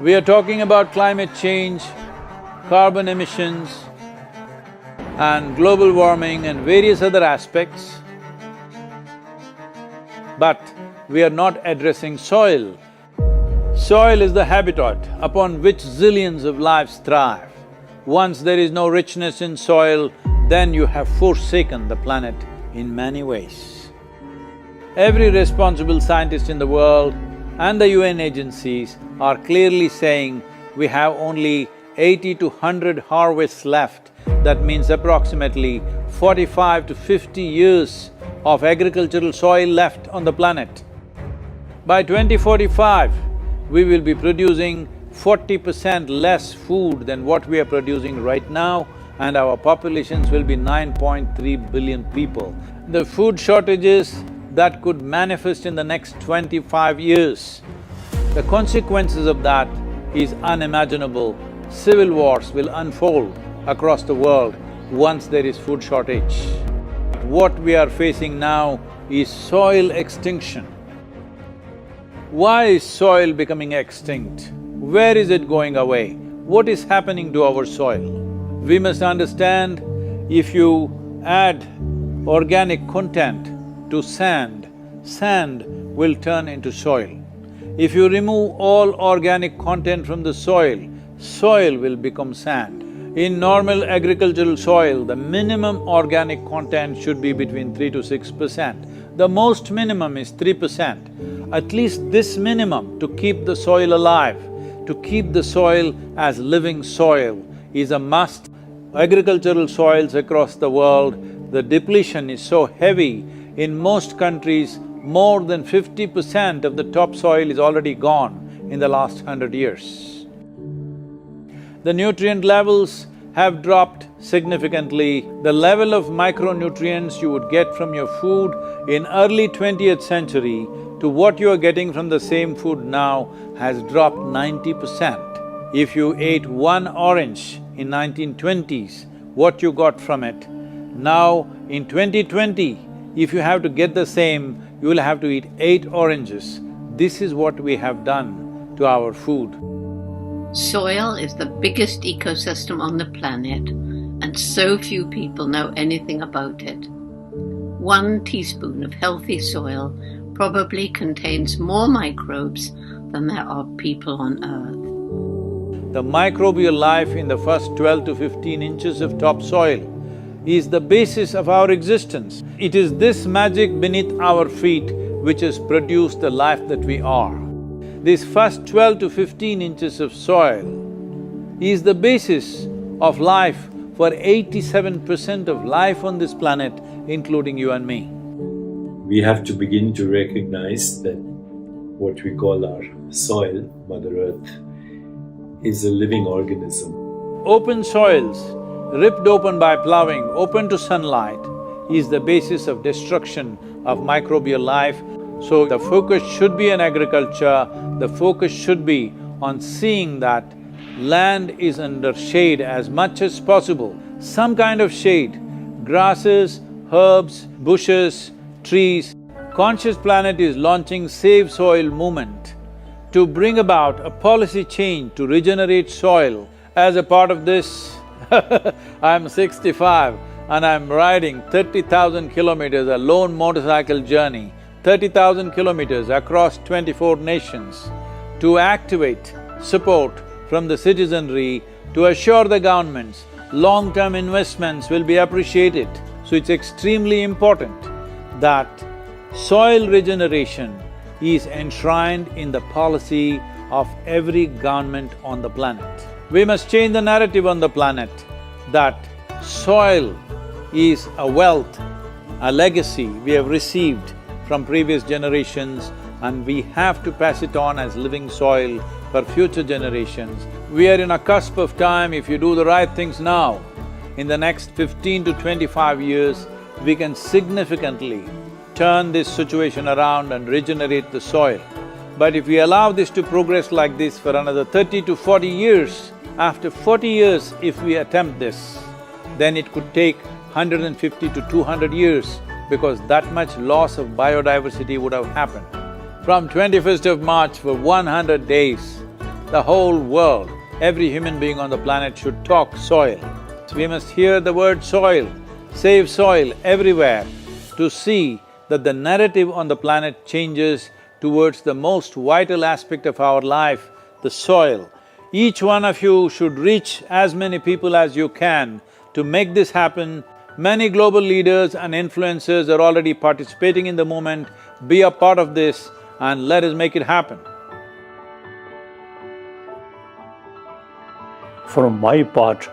We are talking about climate change, carbon emissions and global warming and various other aspects, but we are not addressing soil. Soil is the habitat upon which zillions of lives thrive. Once there is no richness in soil, then you have forsaken the planet in many ways. Every responsible scientist in the world and the UN agencies are clearly saying we have only 80 to 100 harvests left. That means approximately 45 to 50 years of agricultural soil left on the planet. By 2045, we will be producing 40% less food than what we are producing right now, and our populations will be 9.3 billion people. The food shortages that could manifest in the next 25 years, the consequences of that is unimaginable. Civil wars will unfold across the world once there is food shortage. What we are facing now is soil extinction. Why is soil becoming extinct? Where is it going away? What is happening to our soil? We must understand, if you add organic content to sand, sand will turn into soil. If you remove all organic content from the soil, soil will become sand. In normal agricultural soil, the minimum organic content should be between 3 to 6%. The most minimum is 3%. At least this minimum to keep the soil alive, to keep the soil as living soil is a must. Agricultural soils across the world, the depletion is so heavy, in most countries, more than 50% of the topsoil is already gone in the last 100 years. The nutrient levels have dropped significantly. The level of micronutrients you would get from your food in early 20th century to what you are getting from the same food now has dropped 90%. If you ate one orange in 1920s, what you got from it, now in 2020, if you have to get the same, you will have to eat 8 oranges. This is what we have done to our food. Soil is the biggest ecosystem on the planet, and so few people know anything about it. 1 teaspoon of healthy soil probably contains more microbes than there are people on Earth. The microbial life in the first 12 to 15 inches of topsoil is the basis of our existence. It is this magic beneath our feet which has produced the life that we are. This first 12 to 15 inches of soil is the basis of life for 87% of life on this planet, including you and me. We have to begin to recognize that what we call our soil, Mother Earth, is a living organism. Open soils, ripped open by ploughing, open to sunlight, is the basis of destruction of microbial life. So the focus should be on agriculture, the focus should be on seeing that land is under shade as much as possible. Some kind of shade, grasses, herbs, bushes, trees. Conscious Planet is launching Save Soil movement to bring about a policy change to regenerate soil. As a part of this, I'm 65 and I'm riding 30,000 kilometers, a lone motorcycle journey, 30,000 kilometers across 24 nations to activate support from the citizenry to assure the governments long-term investments will be appreciated. So it's extremely important that soil regeneration is enshrined in the policy of every government on the planet. We must change the narrative on the planet that soil is a wealth, a legacy we have received from previous generations, and we have to pass it on as living soil for future generations. We are in a cusp of time. If you do the right things now, in the next 15 to 25 years, we can significantly turn this situation around and regenerate the soil. But if we allow this to progress like this for another 30 to 40 years, after 40 years if we attempt this, then it could take 150 to 200 years because that much loss of biodiversity would have happened. From 21st of March for 100 days, the whole world, every human being on the planet should talk soil. We must hear the word soil, save soil everywhere to see that the narrative on the planet changes towards the most vital aspect of our life, the soil. Each one of you should reach as many people as you can to make this happen. Many global leaders and influencers are already participating in the movement. Be a part of this and let us make it happen. From my part,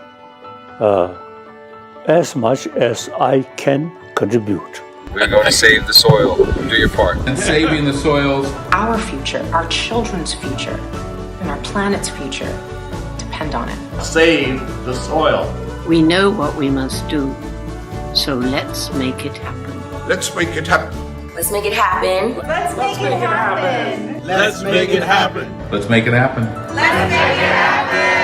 as much as I can contribute. We're going to save the soil. Do your part. And saving the soils. Our future, our children's future, and our planet's future depend on it. Save the soil. We know what we must do, so let's make it happen. Let's make it happen. Let's make it happen. Let's make it happen. Let's make it happen. Let's make it happen. Let's make it happen.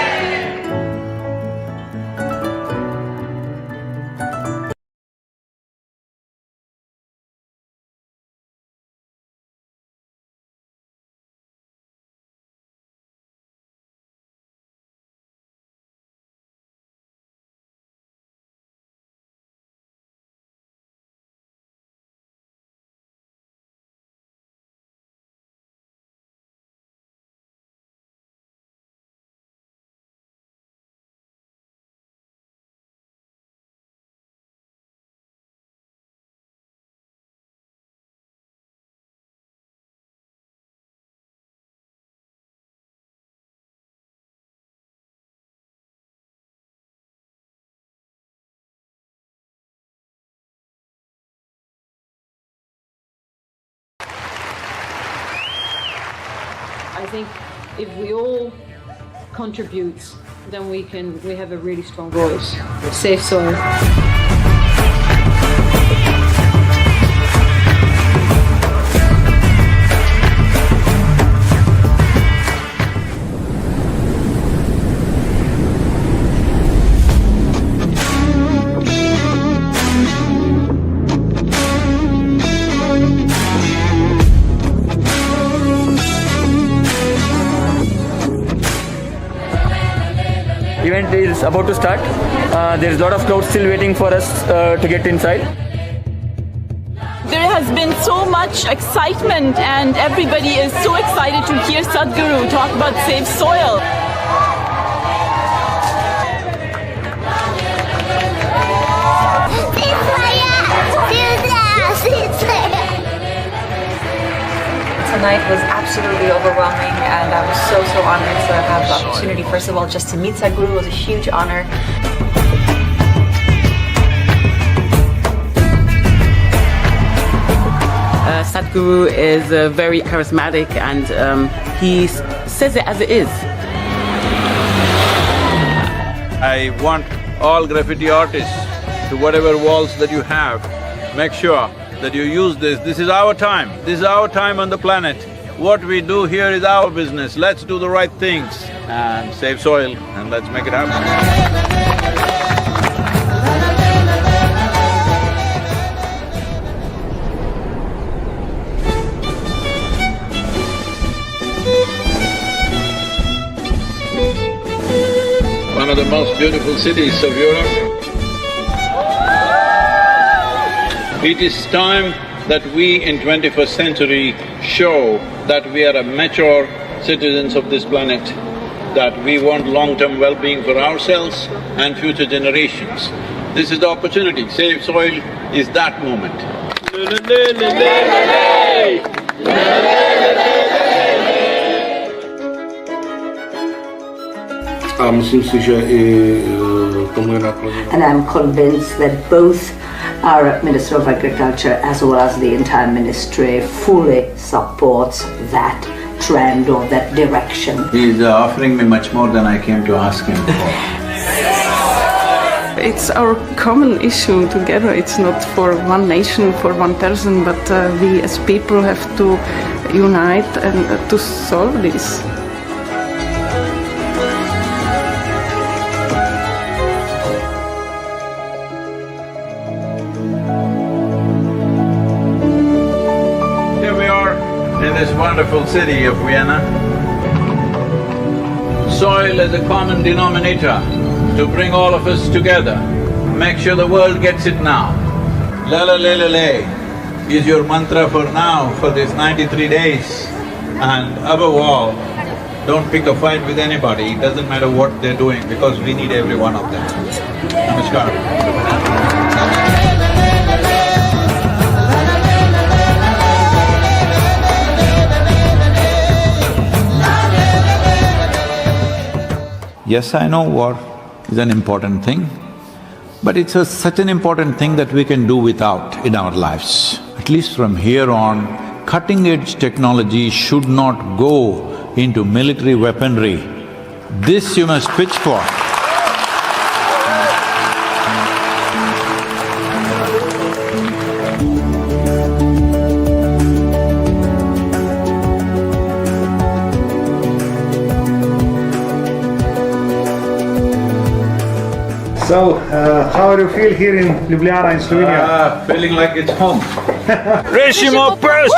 I think if we all contribute, then we have a really strong voice. Save soil. Event is about to start. There is a lot of crowd still waiting for us to get inside. There has been so much excitement and everybody is so excited to hear Sadhguru talk about save soil. Tonight was absolutely overwhelming, and I was so honored to have the opportunity. First of all, just to meet Sadhguru was a huge honor. Sadhguru is very charismatic and he says it as it is. I want all graffiti artists, to whatever walls that you have, make sure that you use this. This is our time. This is our time on the planet. What we do here is our business. Let's do the right things and save soil and let's make it happen. One of the most beautiful cities of Europe. It is time that we in 21st century show that we are a mature citizens of this planet, that we want long-term well-being for ourselves and future generations. This is the opportunity. Save Soil is that moment. And I'm convinced that both our Minister of Agriculture as well as the entire ministry fully supports that trend or that direction. He is offering me much more than I came to ask him for. It's our common issue together. It's not for one nation, for one person, but we as people have to unite and to solve this. Here we are in this wonderful city of Vienna. soil as a common denominator to bring all of us together. Make sure the world gets it now. La la le la le is your mantra for now, for this 93 days. And above all, don't pick a fight with anybody, it doesn't matter what they're doing, because we need every one of them. Namaskar. Yes, I know war is an important thing, but it's such an important thing that we can do without in our lives. At least from here on, cutting-edge technology should not go into military weaponry. This you must pitch for. So, how do you feel here in Ljubljana in Slovenia? Feeling like it's home. Rešimo pes!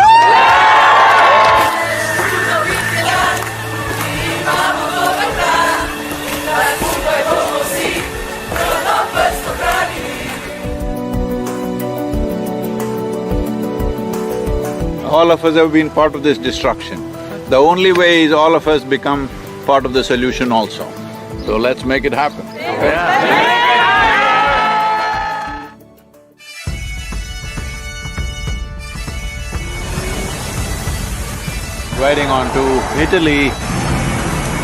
All of us have been part of this destruction. The only way is all of us become part of the solution also. So let's make it happen. Riding on to Italy.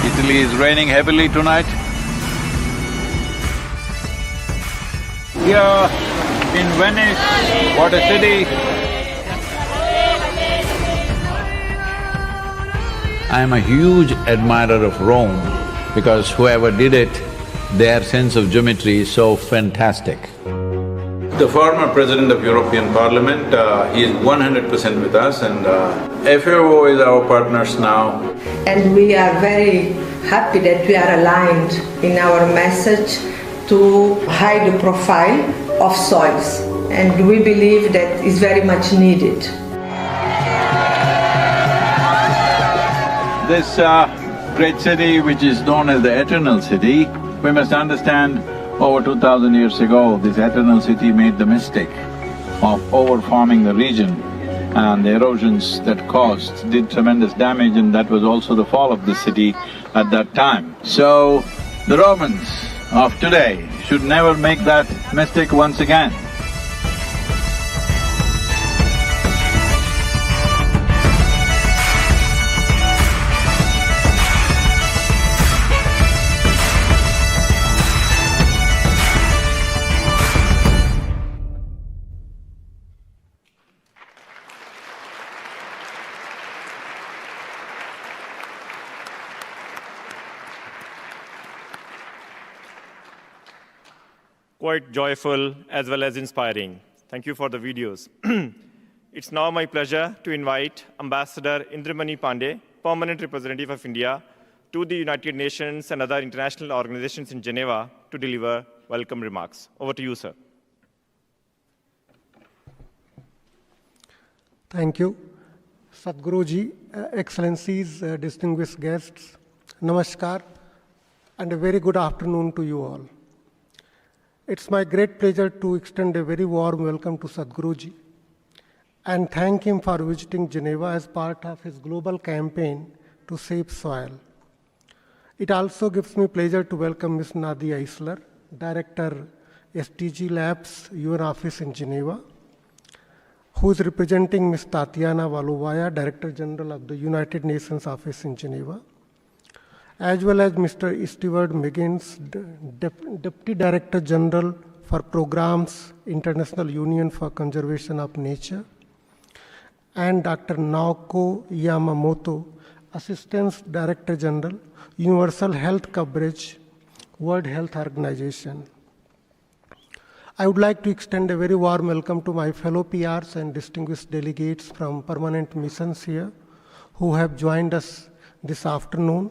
Italy is raining heavily tonight. Here in Venice, what a city! I am a huge admirer of Rome because whoever did it, their sense of geometry is so fantastic. The former president of European Parliament, he is 100% with us, and FAO is our partners now. And we are very happy that we are aligned in our message to hide the profile of soils, and we believe that is very much needed. This great city, which is known as the Eternal City, we must understand over 2000 years ago, this Eternal City made the mistake of overfarming the region, and the erosions that caused did tremendous damage, and that was also the fall of the city at that time. So, the Romans of today should never make that mistake once again. Quite joyful as well as inspiring. Thank you for the videos. It's now my pleasure to invite Ambassador Indramani Pandey, Permanent Representative of India, to the United Nations and other international organizations in Geneva to deliver welcome remarks. Over to you, sir. Thank you. Sadhguru Ji, Excellencies, distinguished guests, Namaskar, and a very good afternoon to you all. It's my great pleasure to extend a very warm welcome to Sadhguru Ji and thank him for visiting Geneva as part of his global campaign to save soil. It also gives me pleasure to welcome Ms. Nadia Isler, Director, SDG Labs, UN Office in Geneva, who is representing Ms. Tatiana Valovaya, Director General of the United Nations Office in Geneva, as well as Mr. Stewart Miggins, Deputy Director General for Programs, International Union for Conservation of Nature, and Dr. Naoko Yamamoto, Assistant Director General, Universal Health Coverage, World Health Organization. I would like to extend a very warm welcome to my fellow PRs and distinguished delegates from permanent missions here who have joined us this afternoon,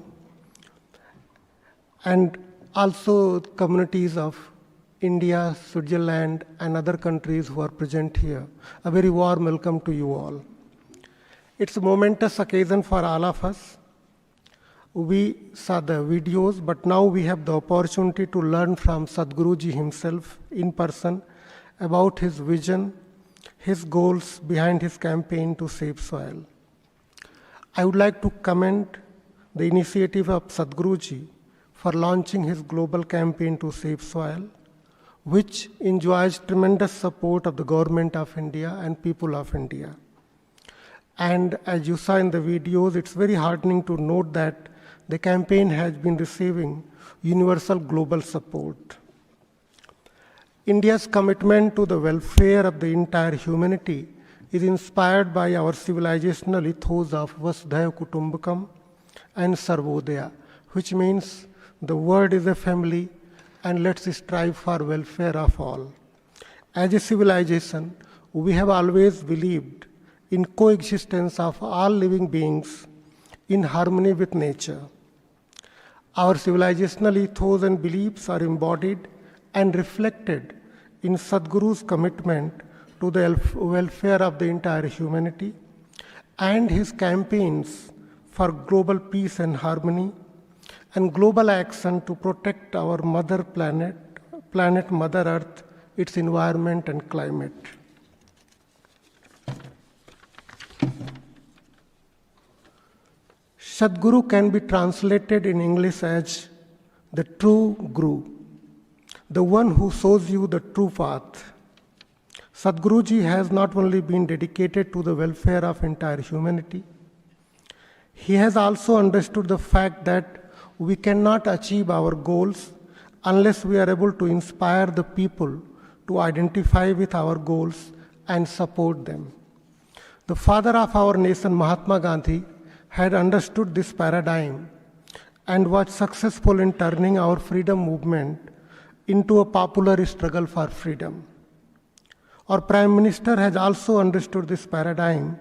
and also communities of India, Switzerland, and other countries who are present here. A very warm welcome to you all. It's a momentous occasion for all of us. We saw the videos, but now we have the opportunity to learn from Sadhguruji himself in person about his vision, his goals behind his campaign to save soil. I would like to commend the initiative of Sadhguruji for launching his global campaign to save soil, which enjoys tremendous support of the government of India and people of India. And as you saw in the videos, it's very heartening to note that the campaign has been receiving universal global support. India's commitment to the welfare of the entire humanity is inspired by our civilizational ethos of Vasudhaiva Kutumbakam and Sarvodaya, which means the world is a family and let's strive for welfare of all. As a civilization, we have always believed in coexistence of all living beings in harmony with nature. Our civilizational ethos and beliefs are embodied and reflected in Sadhguru's commitment to the welfare of the entire humanity and his campaigns for global peace and harmony and global action to protect our mother planet, Mother Earth, its environment and climate. Sadhguru can be translated in English as the true Guru, the one who shows you the true path. Sadhguruji has not only been dedicated to the welfare of entire humanity, he has also understood the fact that we cannot achieve our goals unless we are able to inspire the people to identify with our goals and support them. The father of our nation, Mahatma Gandhi, had understood this paradigm and was successful in turning our freedom movement into a popular struggle for freedom. Our Prime Minister has also understood this paradigm,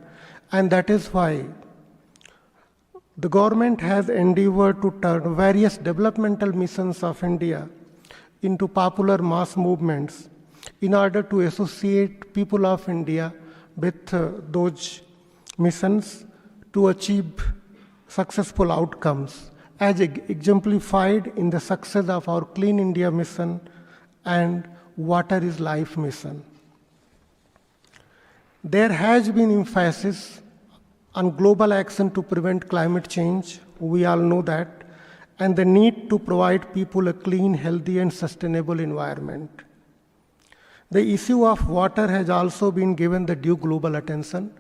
and that is why the government has endeavored to turn various developmental missions of India into popular mass movements in order to associate people of India with those missions to achieve successful outcomes, as exemplified in the success of our Clean India mission and Water is Life mission. There has been emphasis on global action to prevent climate change, we all know that, and the need to provide people a clean, healthy, and sustainable environment. The issue of water has also been given the due global attention,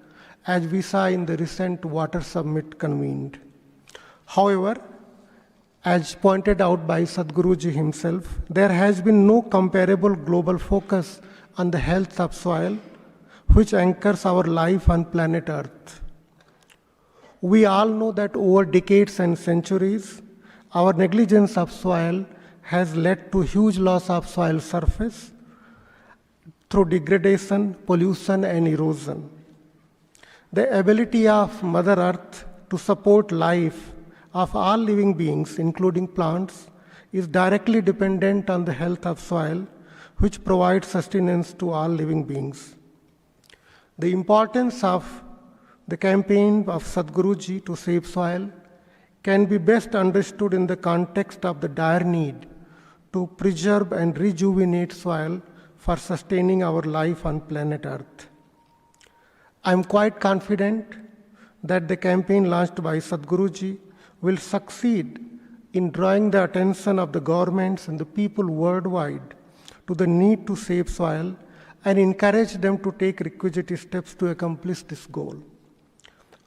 as we saw in the recent water summit convened. However, as pointed out by Sadhguruji himself, there has been no comparable global focus on the health of soil, which anchors our life on planet Earth. We all know that over decades and centuries, our negligence of soil has led to huge loss of soil surface through degradation, pollution, and erosion. The ability of Mother Earth to support life of all living beings, including plants, is directly dependent on the health of soil, which provides sustenance to all living beings. The importance of the campaign of Sadhguruji to save soil can be best understood in the context of the dire need to preserve and rejuvenate soil for sustaining our life on planet Earth. I am quite confident that the campaign launched by Sadhguruji will succeed in drawing the attention of the governments and the people worldwide to the need to save soil and encourage them to take requisite steps to accomplish this goal.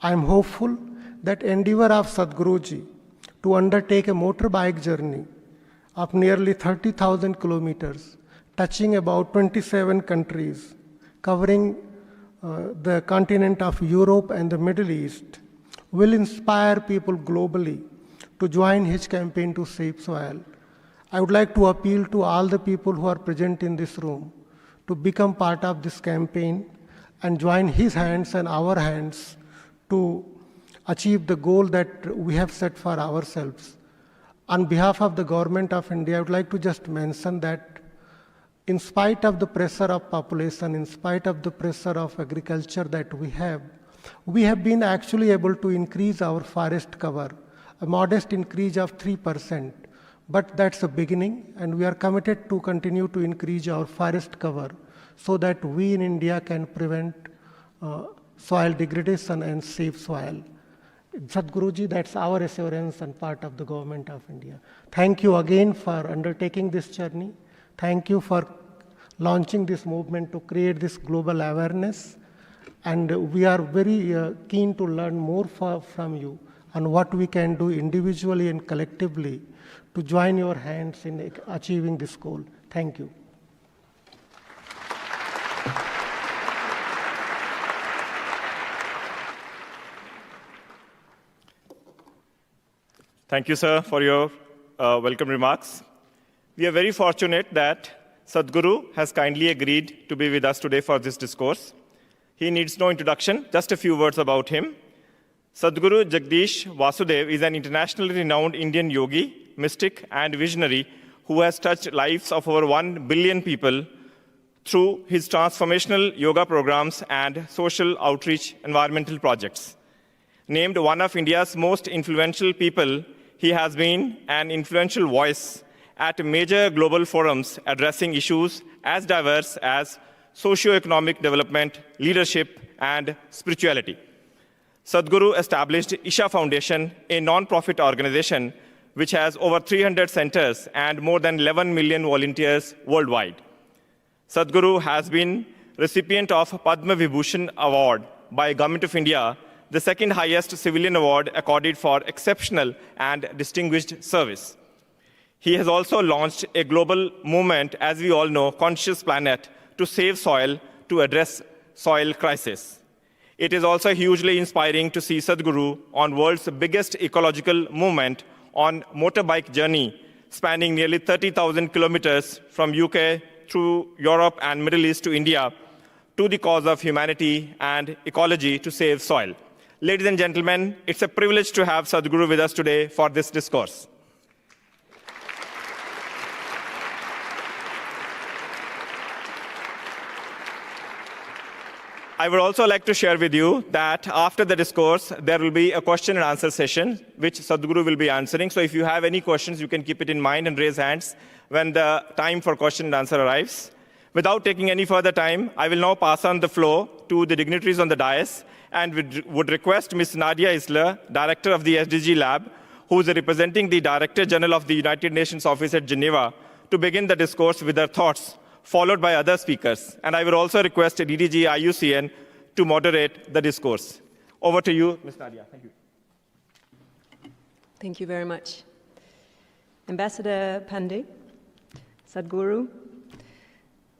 I am hopeful that endeavor of Sadhguruji to undertake a motorbike journey of nearly 30,000 kilometers, touching about 27 countries, covering the continent of Europe and the Middle East, will inspire people globally to join his campaign to save soil. I would like to appeal to all the people who are present in this room to become part of this campaign and join his hands and our hands to achieve the goal that we have set for ourselves. On behalf of the Government of India, I would like to just mention that in spite of the pressure of population, in spite of the pressure of agriculture that we have been actually able to increase our forest cover a modest increase of 3%. But that's a beginning, and we are committed to continue to increase our forest cover so that we in India can prevent soil degradation and save soil. Sadhguruji, that's our assurance and part of the government of India. Thank you again for undertaking this journey. Thank you for launching this movement to create this global awareness. And we are very keen to learn more from you on what we can do individually and collectively to join your hands in achieving this goal. Thank you. Thank you, sir, for your welcome remarks. We are very fortunate that Sadhguru has kindly agreed to be with us today for this discourse. He needs no introduction, just a few words about him. Sadhguru Jaggi Vasudev is an internationally renowned Indian yogi, mystic, and visionary who has touched lives of over 1 billion people through his transformational yoga programs and social outreach environmental projects. Named one of India's most influential people, he has been an influential voice at major global forums addressing issues as diverse as socio-economic development, leadership, and spirituality. Sadhguru established Isha Foundation, a non-profit organization which has over 300 centers and more than 11 million volunteers worldwide. Sadhguru has been recipient of Padma Vibhushan Award by Government of India, the second highest civilian award accorded for exceptional and distinguished service. He has also launched a global movement, as we all know, Conscious Planet, to save soil, to address soil crisis. It is also hugely inspiring to see Sadhguru on world's biggest ecological movement on motorbike journey, spanning nearly 30,000 kilometers from UK through Europe and Middle East to India, to the cause of humanity and ecology to save soil. Ladies and gentlemen, it's a privilege to have Sadhguru with us today for this discourse. I would also like to share with you that after the discourse, there will be a question and answer session, which Sadhguru will be answering. So if you have any questions, you can keep it in mind and raise hands when the time for question and answer arrives. Without taking any further time, I will now pass on the floor to the dignitaries on the dais and would request Ms. Nadia Isler, Director of the SDG Lab, who is representing the Director General of the United Nations Office at Geneva, to begin the discourse with her thoughts, followed by other speakers. And I will also request DDG IUCN to moderate the discourse. Over to you, Ms. Nadia. Thank you. Thank you very much. Ambassador Pandey, Sadhguru,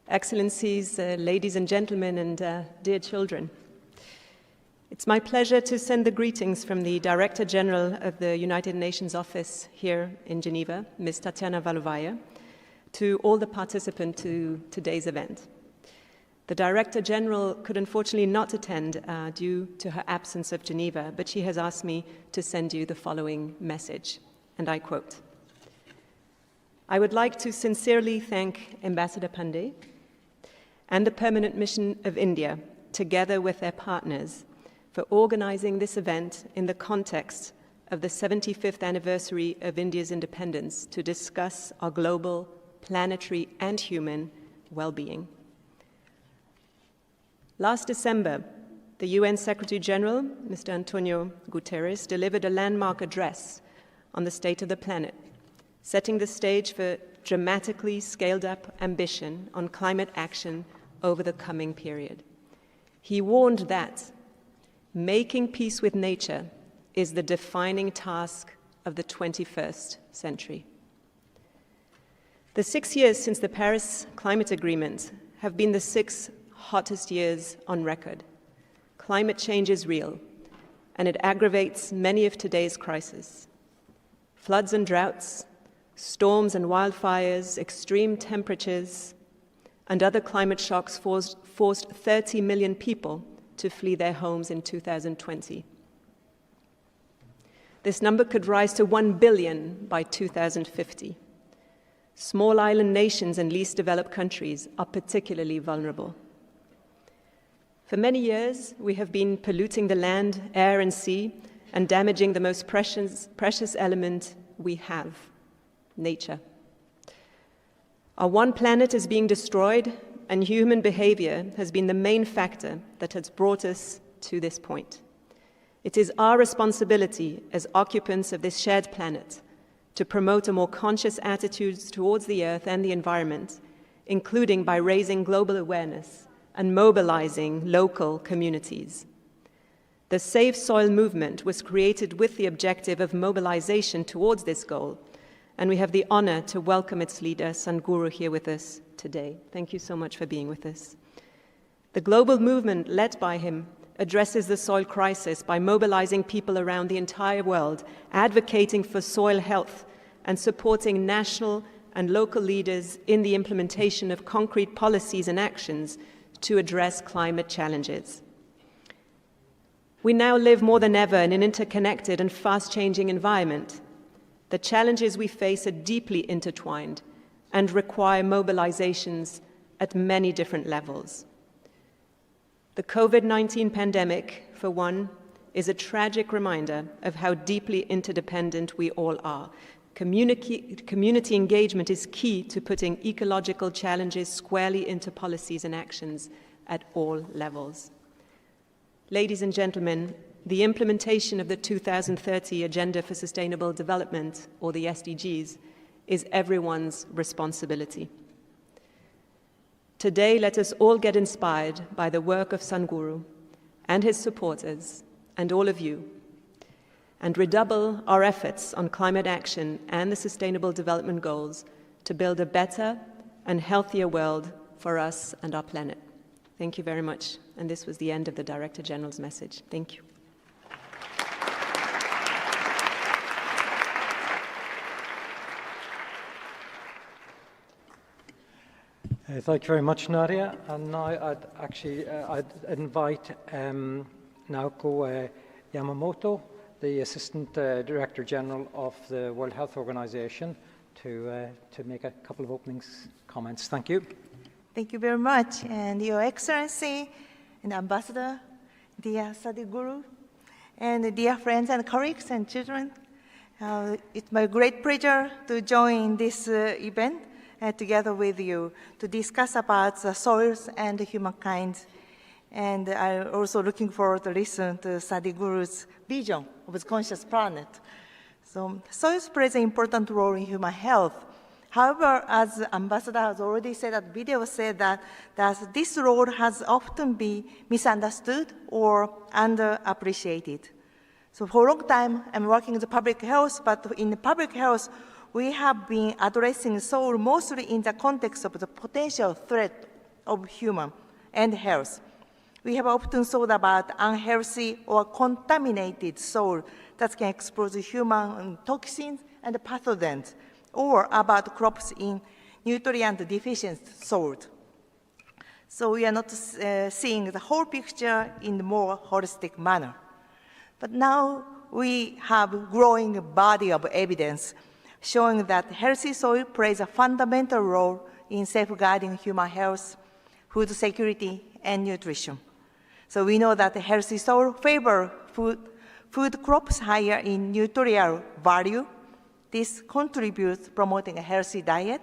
Excellencies, ladies and gentlemen, and dear children. It's my pleasure to send the greetings from the Director General of the United Nations Office here in Geneva, Ms. Tatiana Valovaya, to all the participants to today's event. The Director General could unfortunately not attend due to her absence of Geneva, but she has asked me to send you the following message, and I quote, "I would like to sincerely thank Ambassador Pandey and the Permanent Mission of India, together with their partners, for organizing this event in the context of the 75th anniversary of India's independence to discuss our global, planetary, and human well-being. Last December, the UN Secretary General, Mr. Antonio Guterres, delivered a landmark address on the state of the planet, setting the stage for dramatically scaled-up ambition on climate action over the coming period. He warned that making peace with nature is the defining task of the 21st century. The 6 years since the Paris Climate Agreement have been the 6 hottest years on record. Climate change is real, and it aggravates many of today's crises. Floods and droughts, storms and wildfires, extreme temperatures, and other climate shocks forced 30 million people to flee their homes in 2020. This number could rise to 1 billion by 2050. Small island nations and least developed countries are particularly vulnerable. For many years, we have been polluting the land, air, and sea and damaging the most precious element we have, nature. Our one planet is being destroyed, and human behavior has been the main factor that has brought us to this point. It is our responsibility as occupants of this shared planet to promote a more conscious attitude towards the earth and the environment, including by raising global awareness and mobilizing local communities. The Save Soil movement was created with the objective of mobilization towards this goal, and we have the honor to welcome its leader, Sadhguru, here with us today. Thank you so much for being with us. The global movement led by him addresses the soil crisis by mobilizing people around the entire world, advocating for soil health, and supporting national and local leaders in the implementation of concrete policies and actions to address climate challenges. We now live more than ever in an interconnected and fast-changing environment. The challenges we face are deeply intertwined and require mobilizations at many different levels. The COVID-19 pandemic, for one, is a tragic reminder of how deeply interdependent we all are. Community engagement is key to putting ecological challenges squarely into policies and actions at all levels. Ladies and gentlemen, the implementation of the 2030 Agenda for Sustainable Development, or the SDGs, is everyone's responsibility. Today, let us all get inspired by the work of Sadhguru and his supporters and all of you, and redouble our efforts on climate action and the Sustainable Development Goals to build a better and healthier world for us and our planet. Thank you very much. And this was the end of the Director General's message. Thank you. Thank you very much, Nadia. And now I'd invite Naoko Yamamoto, the Assistant Director General of the World Health Organization, to make a couple of opening comments. Thank you. Thank you very much. And Your Excellency and Ambassador, dear Sadhguru, and dear friends and colleagues and children, it's my great pleasure to join this event together with you to discuss about the soils and humankind. And I'm also looking forward to listen to Sadhguru's vision of a conscious planet. So soils plays an important role in human health. However, as the Ambassador has already said, that video said that this role has often been misunderstood or underappreciated. So for a long time, I'm working in the public health, but in the public health, we have been addressing soil mostly in the context of the potential threat of human and health. We have often thought about unhealthy or contaminated soil that can expose human toxins and pathogens, or about crops in nutrient-deficient soil. So we are not seeing the whole picture in a more holistic manner. But now we have a growing body of evidence showing that healthy soil plays a fundamental role in safeguarding human health, food security, and nutrition. So we know that healthy soil favors food crops higher in nutritional value. This contributes to promoting a healthy diet,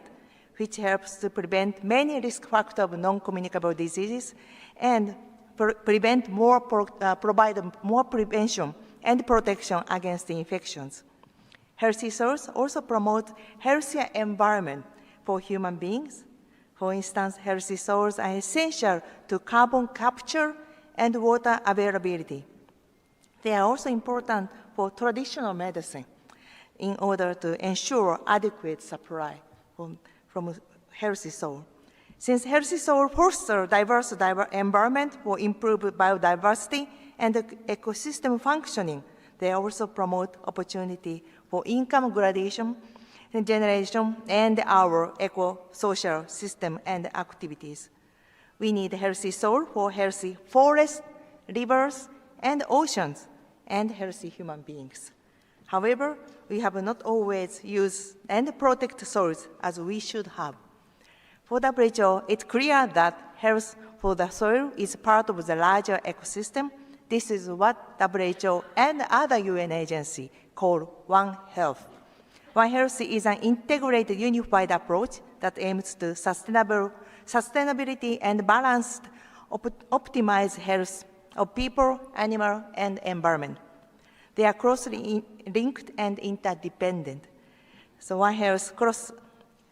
which helps to prevent many risk factors of non-communicable diseases and provide more prevention and protection against infections. Healthy soils also promote healthier environment for human beings. For instance, healthy soils are essential to carbon capture and water availability. They are also important for traditional medicine in order to ensure adequate supply from healthy soil. Since healthy soil fosters diverse environment for improved biodiversity and ecosystem functioning, they also promote opportunity for income gradation and generation and our eco-social system and activities. We need healthy soil for healthy forests, rivers, and oceans, and healthy human beings. However, we have not always used and protected soils as we should have. For WHO, it's clear that health for the soil is part of the larger ecosystem This is what WHO and other UN agencies call One Health. One Health is an integrated, unified approach that aims to sustainability and balanced, optimized health of people, animal, and environment. They are closely linked and interdependent. So One Health cross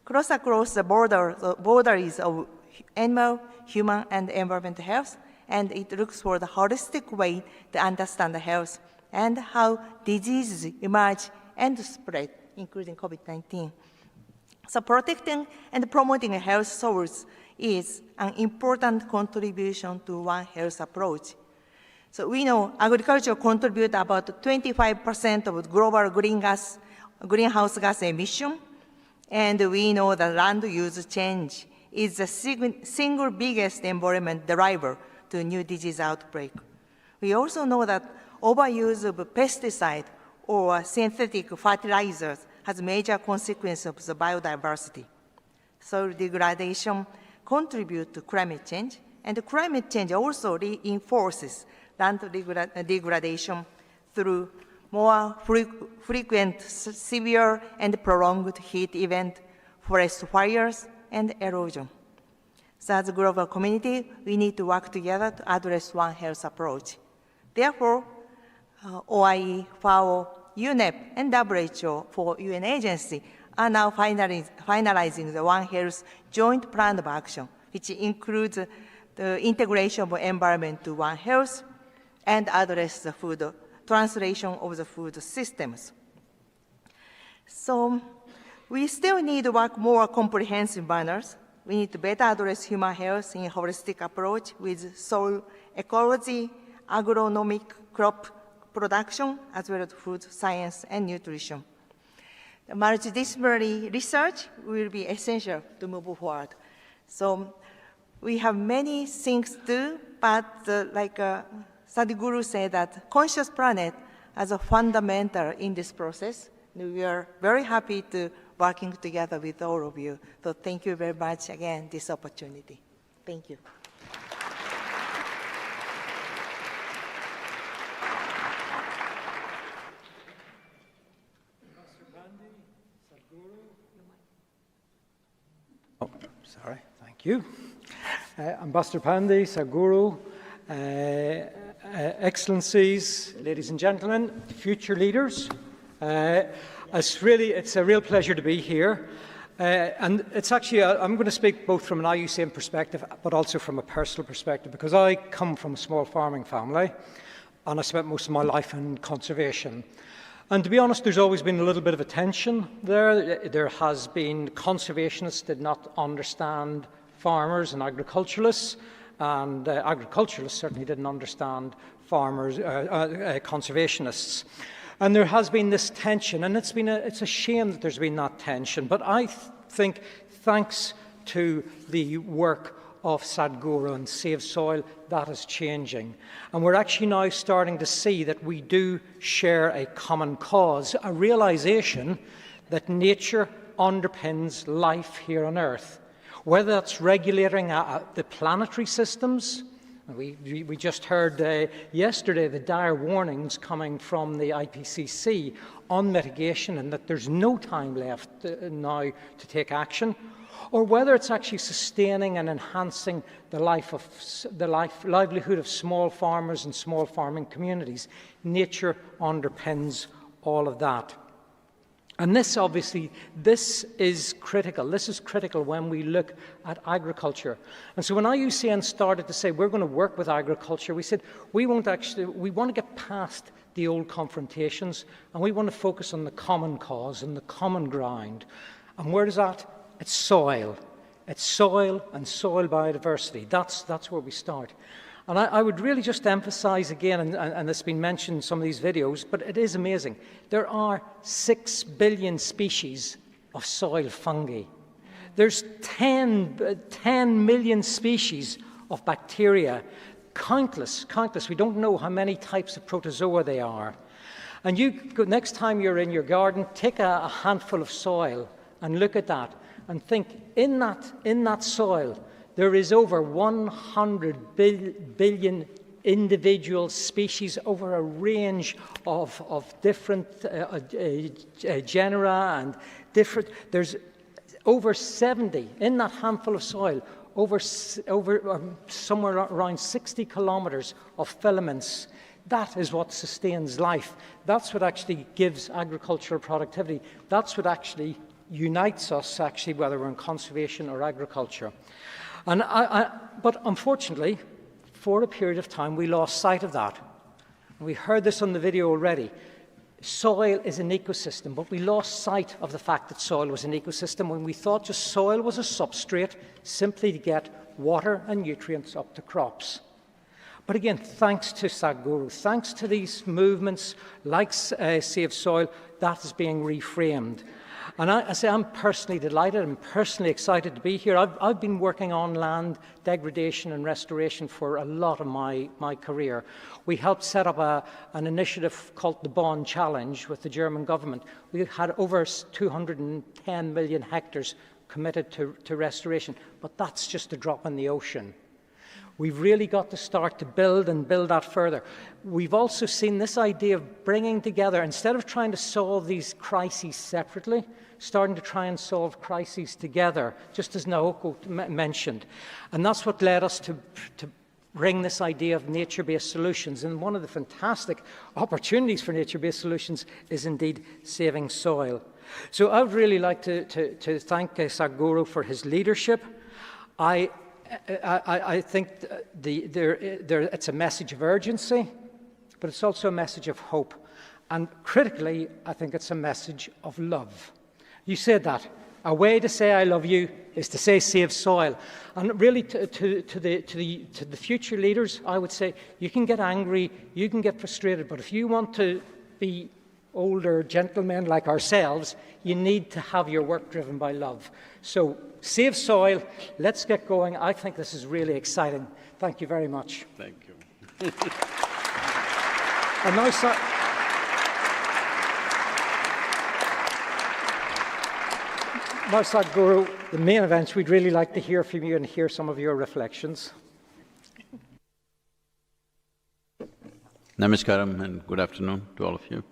across the boundaries of animal, human, and environmental health, and it looks for the holistic way to understand the health and how diseases emerge and spread, including COVID-19. So protecting and promoting a health source is an important contribution to One Health approach. So we know agriculture contributes about 25% of global greenhouse gas emission, and we know that land use change is the single biggest environment driver to new disease outbreak. We also know that overuse of pesticide or synthetic fertilizers has major consequences of the biodiversity. Soil degradation contributes to climate change, and climate change also reinforces land degradation through more frequent, severe, and prolonged heat events, forest fires, and erosion. So as a global community, we need to work together to address One Health approach. Therefore, OIE, FAO, UNEP, and WHO for UN agency are now finalizing the One Health joint plan of action, which includes the integration of environment to One Health and address the food translation of the food systems. So we still need to work more comprehensive manners. We need to better address human health in a holistic approach with soil ecology, agronomic crop production, as well as food science and nutrition. The multidisciplinary research will be essential to move forward. So we have many things to do, but like Sadhguru said, that conscious planet as a fundamental in this process. We are very happy to working together with all of you. So thank you very much again, this opportunity. Thank you. Oh, sorry, thank you. Ambassador Pandey, Sadhguru, Excellencies, ladies and gentlemen, future leaders. It's a real pleasure to be here. And it's actually, I'm going to speak both from an IUCN perspective, but also from a personal perspective, because I come from a small farming family, and I spent most of my life in conservation. And to be honest, there's always been a little bit of a tension there. There has been conservationists did not understand farmers and agriculturalists, and agriculturalists certainly didn't understand farmers, conservationists. And there has been this tension, and it's a shame that there's been that tension. But I think, thanks to the work of Sadhguru and Save Soil, that is changing. And we're actually now starting to see that we do share a common cause, a realization that nature underpins life here on Earth. Whether that's regulating the planetary systems. We just heard yesterday the dire warnings coming from the IPCC on mitigation, and that there's no time left now to take action, or whether it's actually sustaining and enhancing the livelihood of small farmers and small farming communities. Nature underpins all of that. And this is critical. This is critical when we look at agriculture. And so when IUCN started to say we're going to work with agriculture, we said we want to get past the old confrontations, and we want to focus on the common cause and the common ground. And where is that? It's soil. It's soil and soil biodiversity. That's where we start. And I would really just emphasize again, and it's been mentioned in some of these videos, but it is amazing. There are 6 billion species of soil fungi. There's 10 million species of bacteria, countless. We don't know how many types of protozoa there are. And next time you're in your garden, take a handful of soil and look at that and think, in that soil, there is over 100 billion individual species over a range of different genera and different… There's over 70 in that handful of soil, over somewhere around 60 kilometres of filaments. That is what sustains life. That's what actually gives agricultural productivity. That's what actually unites us, actually, whether we're in conservation or agriculture. And but unfortunately, for a period of time, we lost sight of that. We heard this on the video already. Soil is an ecosystem, but we lost sight of the fact that soil was an ecosystem when we thought just soil was a substrate simply to get water and nutrients up to crops. But again, thanks to Sadhguru, thanks to these movements like Save Soil, that is being reframed. And I say I'm personally delighted, I'm personally excited to be here. I've been working on land degradation and restoration for a lot of my career. We helped set up an initiative called the Bonn Challenge with the German government. We had over 210 million hectares committed to restoration, but that's just a drop in the ocean. We've really got to start to build that further. We've also seen this idea of bringing together, instead of trying to solve these crises separately, starting to try and solve crises together, just as Naoko mentioned. And that's what led us to bring this idea of nature-based solutions. And one of the fantastic opportunities for nature-based solutions is indeed saving soil. So I would really like to thank Sadhguru for his leadership. I think it's a message of urgency, but it's also a message of hope. And critically, I think it's a message of love. You said that. A way to say I love you is to say save soil. And really to the future leaders, I would say you can get angry, you can get frustrated, but if you want to be older gentlemen like ourselves, you need to have your work driven by love. So save soil, let's get going. I think this is really exciting. Thank you very much. Thank you. And now, Sadhguru, the main events, we'd really like to hear from you and hear some of your reflections. Namaskaram and good afternoon to all of you.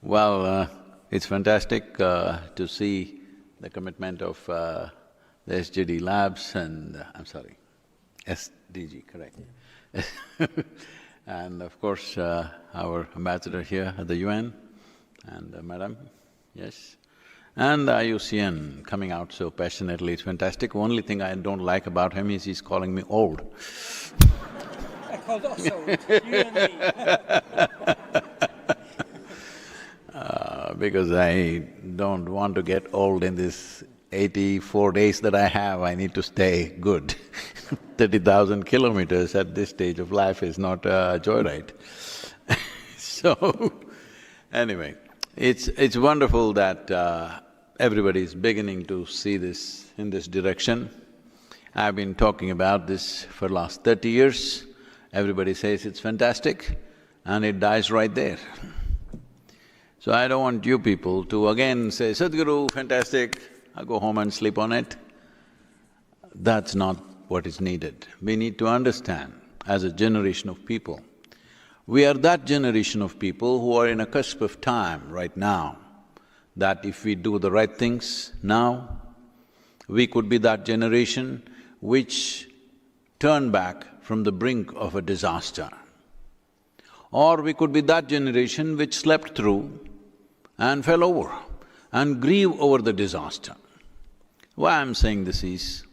Well, it's fantastic to see the commitment of the SGD Labs and… I'm sorry, SDG, correct. Yeah. And of course, our ambassador here at the UN and Madam, yes. And IUCN coming out so passionately, it's fantastic. Only thing I don't like about him is he's calling me old. I called us old, you and me. Because I don't want to get old in this 84 days that I have, I need to stay good. 30,000 kilometers at this stage of life is not a joyride. So, anyway, it's wonderful that everybody is beginning to see this in this direction. I've been talking about this for the last 30 years. Everybody says it's fantastic, and it dies right there. So I don't want you people to again say, Sadhguru, fantastic, I'll go home and sleep on it. That's not what is needed. We need to understand, as a generation of people, we are that generation of people who are in a cusp of time right now, that if we do the right things now, we could be that generation which turn back from the brink of a disaster. Or we could be that generation which slept through and fell over and grieve over the disaster. Why I'm saying this is,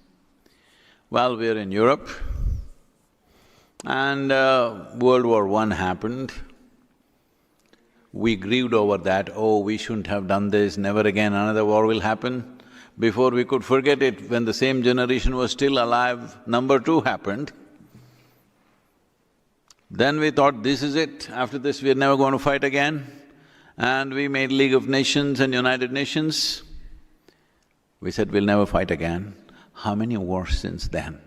well, we're in Europe and World War I happened. We grieved over that, oh, we shouldn't have done this, never again another war will happen. Before we could forget it, when the same generation was still alive, number 2 happened. Then we thought, this is it, after this we're never going to fight again. And we made League of Nations and United Nations. We said, we'll never fight again. How many wars since then?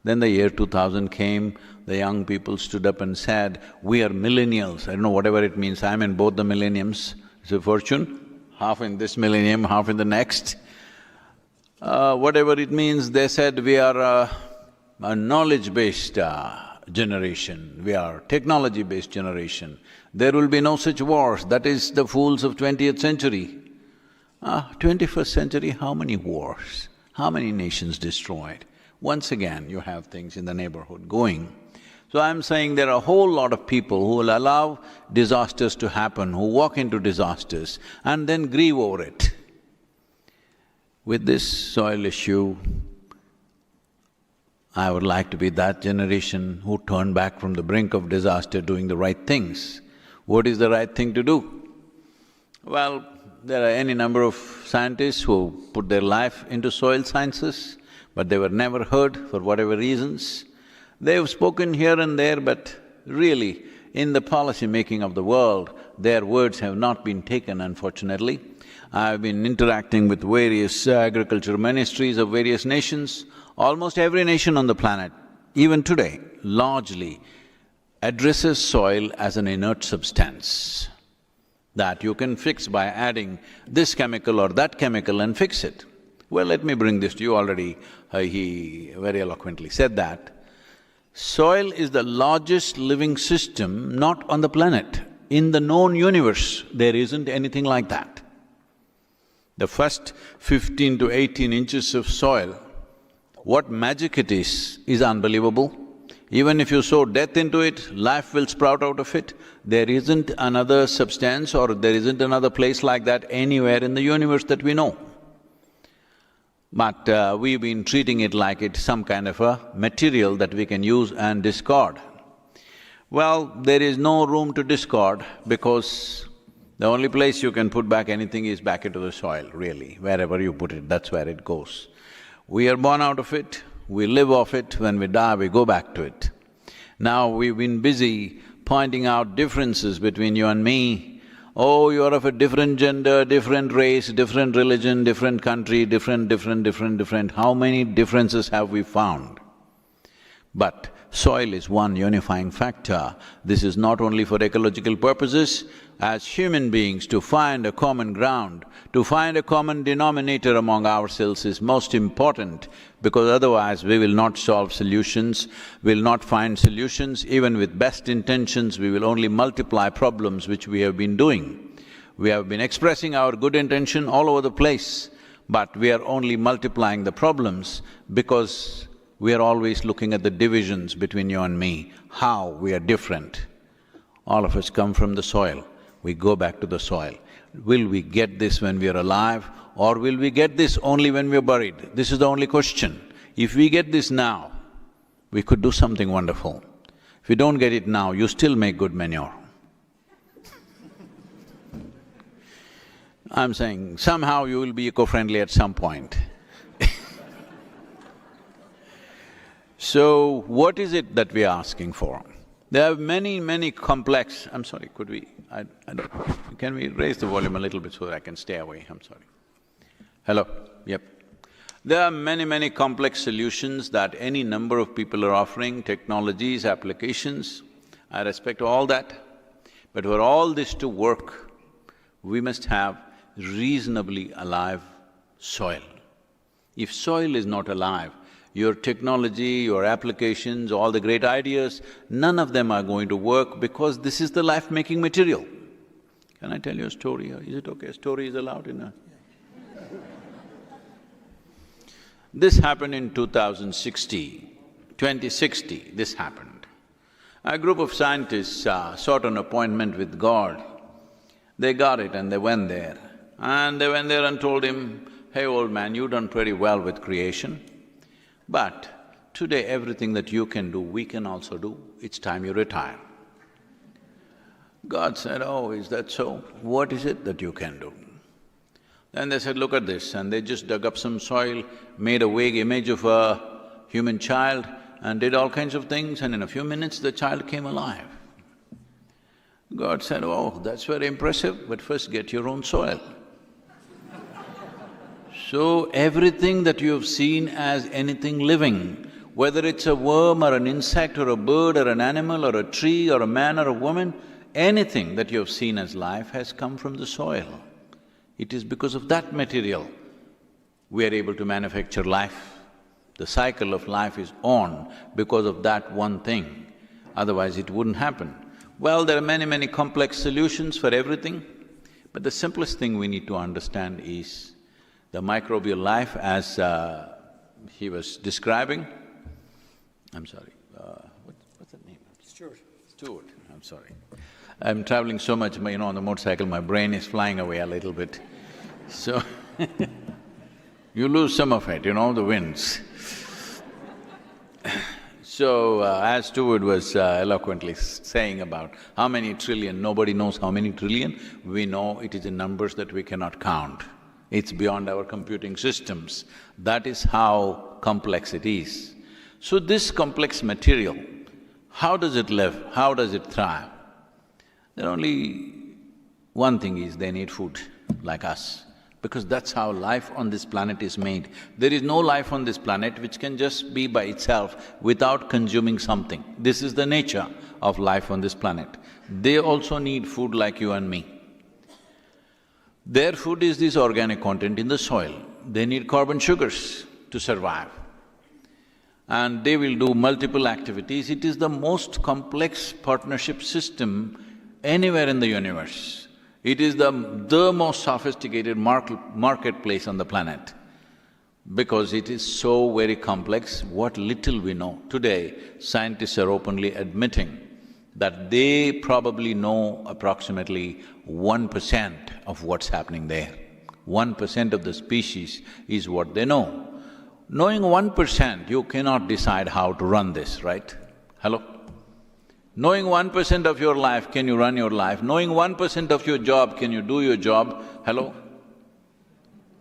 Then the year 2000 came, the young people stood up and said, we are millennials. I don't know whatever it means, I'm in both the millenniums. It's a fortune, half in this millennium, half in the next. Whatever it means, they said we are a knowledge-based generation, we are technology-based generation. There will be no such wars. That is the fools of 20th century. 21st century, how many wars? How many nations destroyed? Once again, you have things in the neighborhood going. So I'm saying there are a whole lot of people who will allow disasters to happen, who walk into disasters and then grieve over it. With this soil issue, I would like to be that generation who turned back from the brink of disaster doing the right things. What is the right thing to do? Well, there are any number of scientists who put their life into soil sciences, but they were never heard for whatever reasons. They've spoken here and there, but really, in the policy making of the world, their words have not been taken, unfortunately. I've been interacting with various agriculture ministries of various nations. Almost every nation on the planet, even today, largely addresses soil as an inert substance that you can fix by adding this chemical or that chemical and fix it. Well, let me bring this to you already. He very eloquently said that. Soil is the largest living system not on the planet. In the known universe, there isn't anything like that. The first 15 to 18 inches of soil, what magic it is unbelievable. Even if you sow death into it, life will sprout out of it. There isn't another substance or there isn't another place like that anywhere in the universe that we know. But we've been treating it like it's some kind of a material that we can use and discard. Well, there is no room to discard because the only place you can put back anything is back into the soil, really. Wherever you put it, that's where it goes. We are born out of it, we live off it, when we die we go back to it. Now we've been busy pointing out differences between you and me. Oh, you're of a different gender, different race, different religion, different country, different. How many differences have we found? But soil is one unifying factor. This is not only for ecological purposes. As human beings, to find a common ground, to find a common denominator among ourselves is most important, because otherwise we will not solve solutions, we'll not find solutions. Even with best intentions, we will only multiply problems, which we have been doing. We have been expressing our good intention all over the place, but we are only multiplying the problems because we are always looking at the divisions between you and me, how we are different. All of us come from the soil. We go back to the soil. Will we get this when we are alive, or will we get this only when we are buried? This is the only question. If we get this now, we could do something wonderful. If you don't get it now, you still make good manure. I'm saying, somehow you will be eco-friendly at some point. So, what is it that we are asking for? There are many complex… I'm sorry, could we… I don't… Can we raise the volume a little bit so that I can stay away? I'm sorry. Hello? Yep. There are many complex solutions that any number of people are offering, technologies, applications. I respect all that. But for all this to work, we must have reasonably alive soil. If soil is not alive, your technology, your applications, all the great ideas, none of them are going to work because this is the life-making material. Can I tell you a story? Is it okay? A story is allowed in a… This happened in 2060, this happened. A group of scientists sought an appointment with God. They got it and they went there. And they went there and told him, "Hey old man, you've done pretty well with creation. But today everything that you can do, we can also do. It's time you retire." God said, "Oh, is that so? What is it that you can do?" Then they said, "Look at this," and they just dug up some soil, made a vague image of a human child and did all kinds of things, and in a few minutes the child came alive. God said, "Oh, that's very impressive, but first get your own soil." So everything that you have seen as anything living, whether it's a worm or an insect or a bird or an animal or a tree or a man or a woman, anything that you have seen as life has come from the soil. It is because of that material we are able to manufacture life. The cycle of life is on because of that one thing. otherwise it wouldn't happen. Well, there are many complex solutions for everything, but the simplest thing we need to understand is the microbial life as he was describing. I'm sorry, what's that name? Stuart, I'm sorry. I'm traveling so much, on the motorcycle, my brain is flying away a little bit. So you lose some of it, the winds. So, as Stuart was eloquently saying about how many trillion, nobody knows how many trillion, we know it is in numbers that we cannot count. It's beyond our computing systems. That is how complex it is. So this complex material, how does it live? How does it thrive? There only one thing is they need food, like us, because that's how life on this planet is made. There is no life on this planet which can just be by itself without consuming something. This is the nature of life on this planet. They also need food like you and me. Their food is this organic content in the soil. They need carbon sugars to survive. And they will do multiple activities. It is the most complex partnership system anywhere in the universe. It is the most sophisticated marketplace on the planet because it is so very complex, what little we know. Today, scientists are openly admitting that they probably know approximately 1% of what's happening there. 1% of the species is what they know. Knowing 1%, you cannot decide how to run this, right? Hello? Knowing 1% of your life, can you run your life? Knowing 1% of your job, can you do your job? Hello?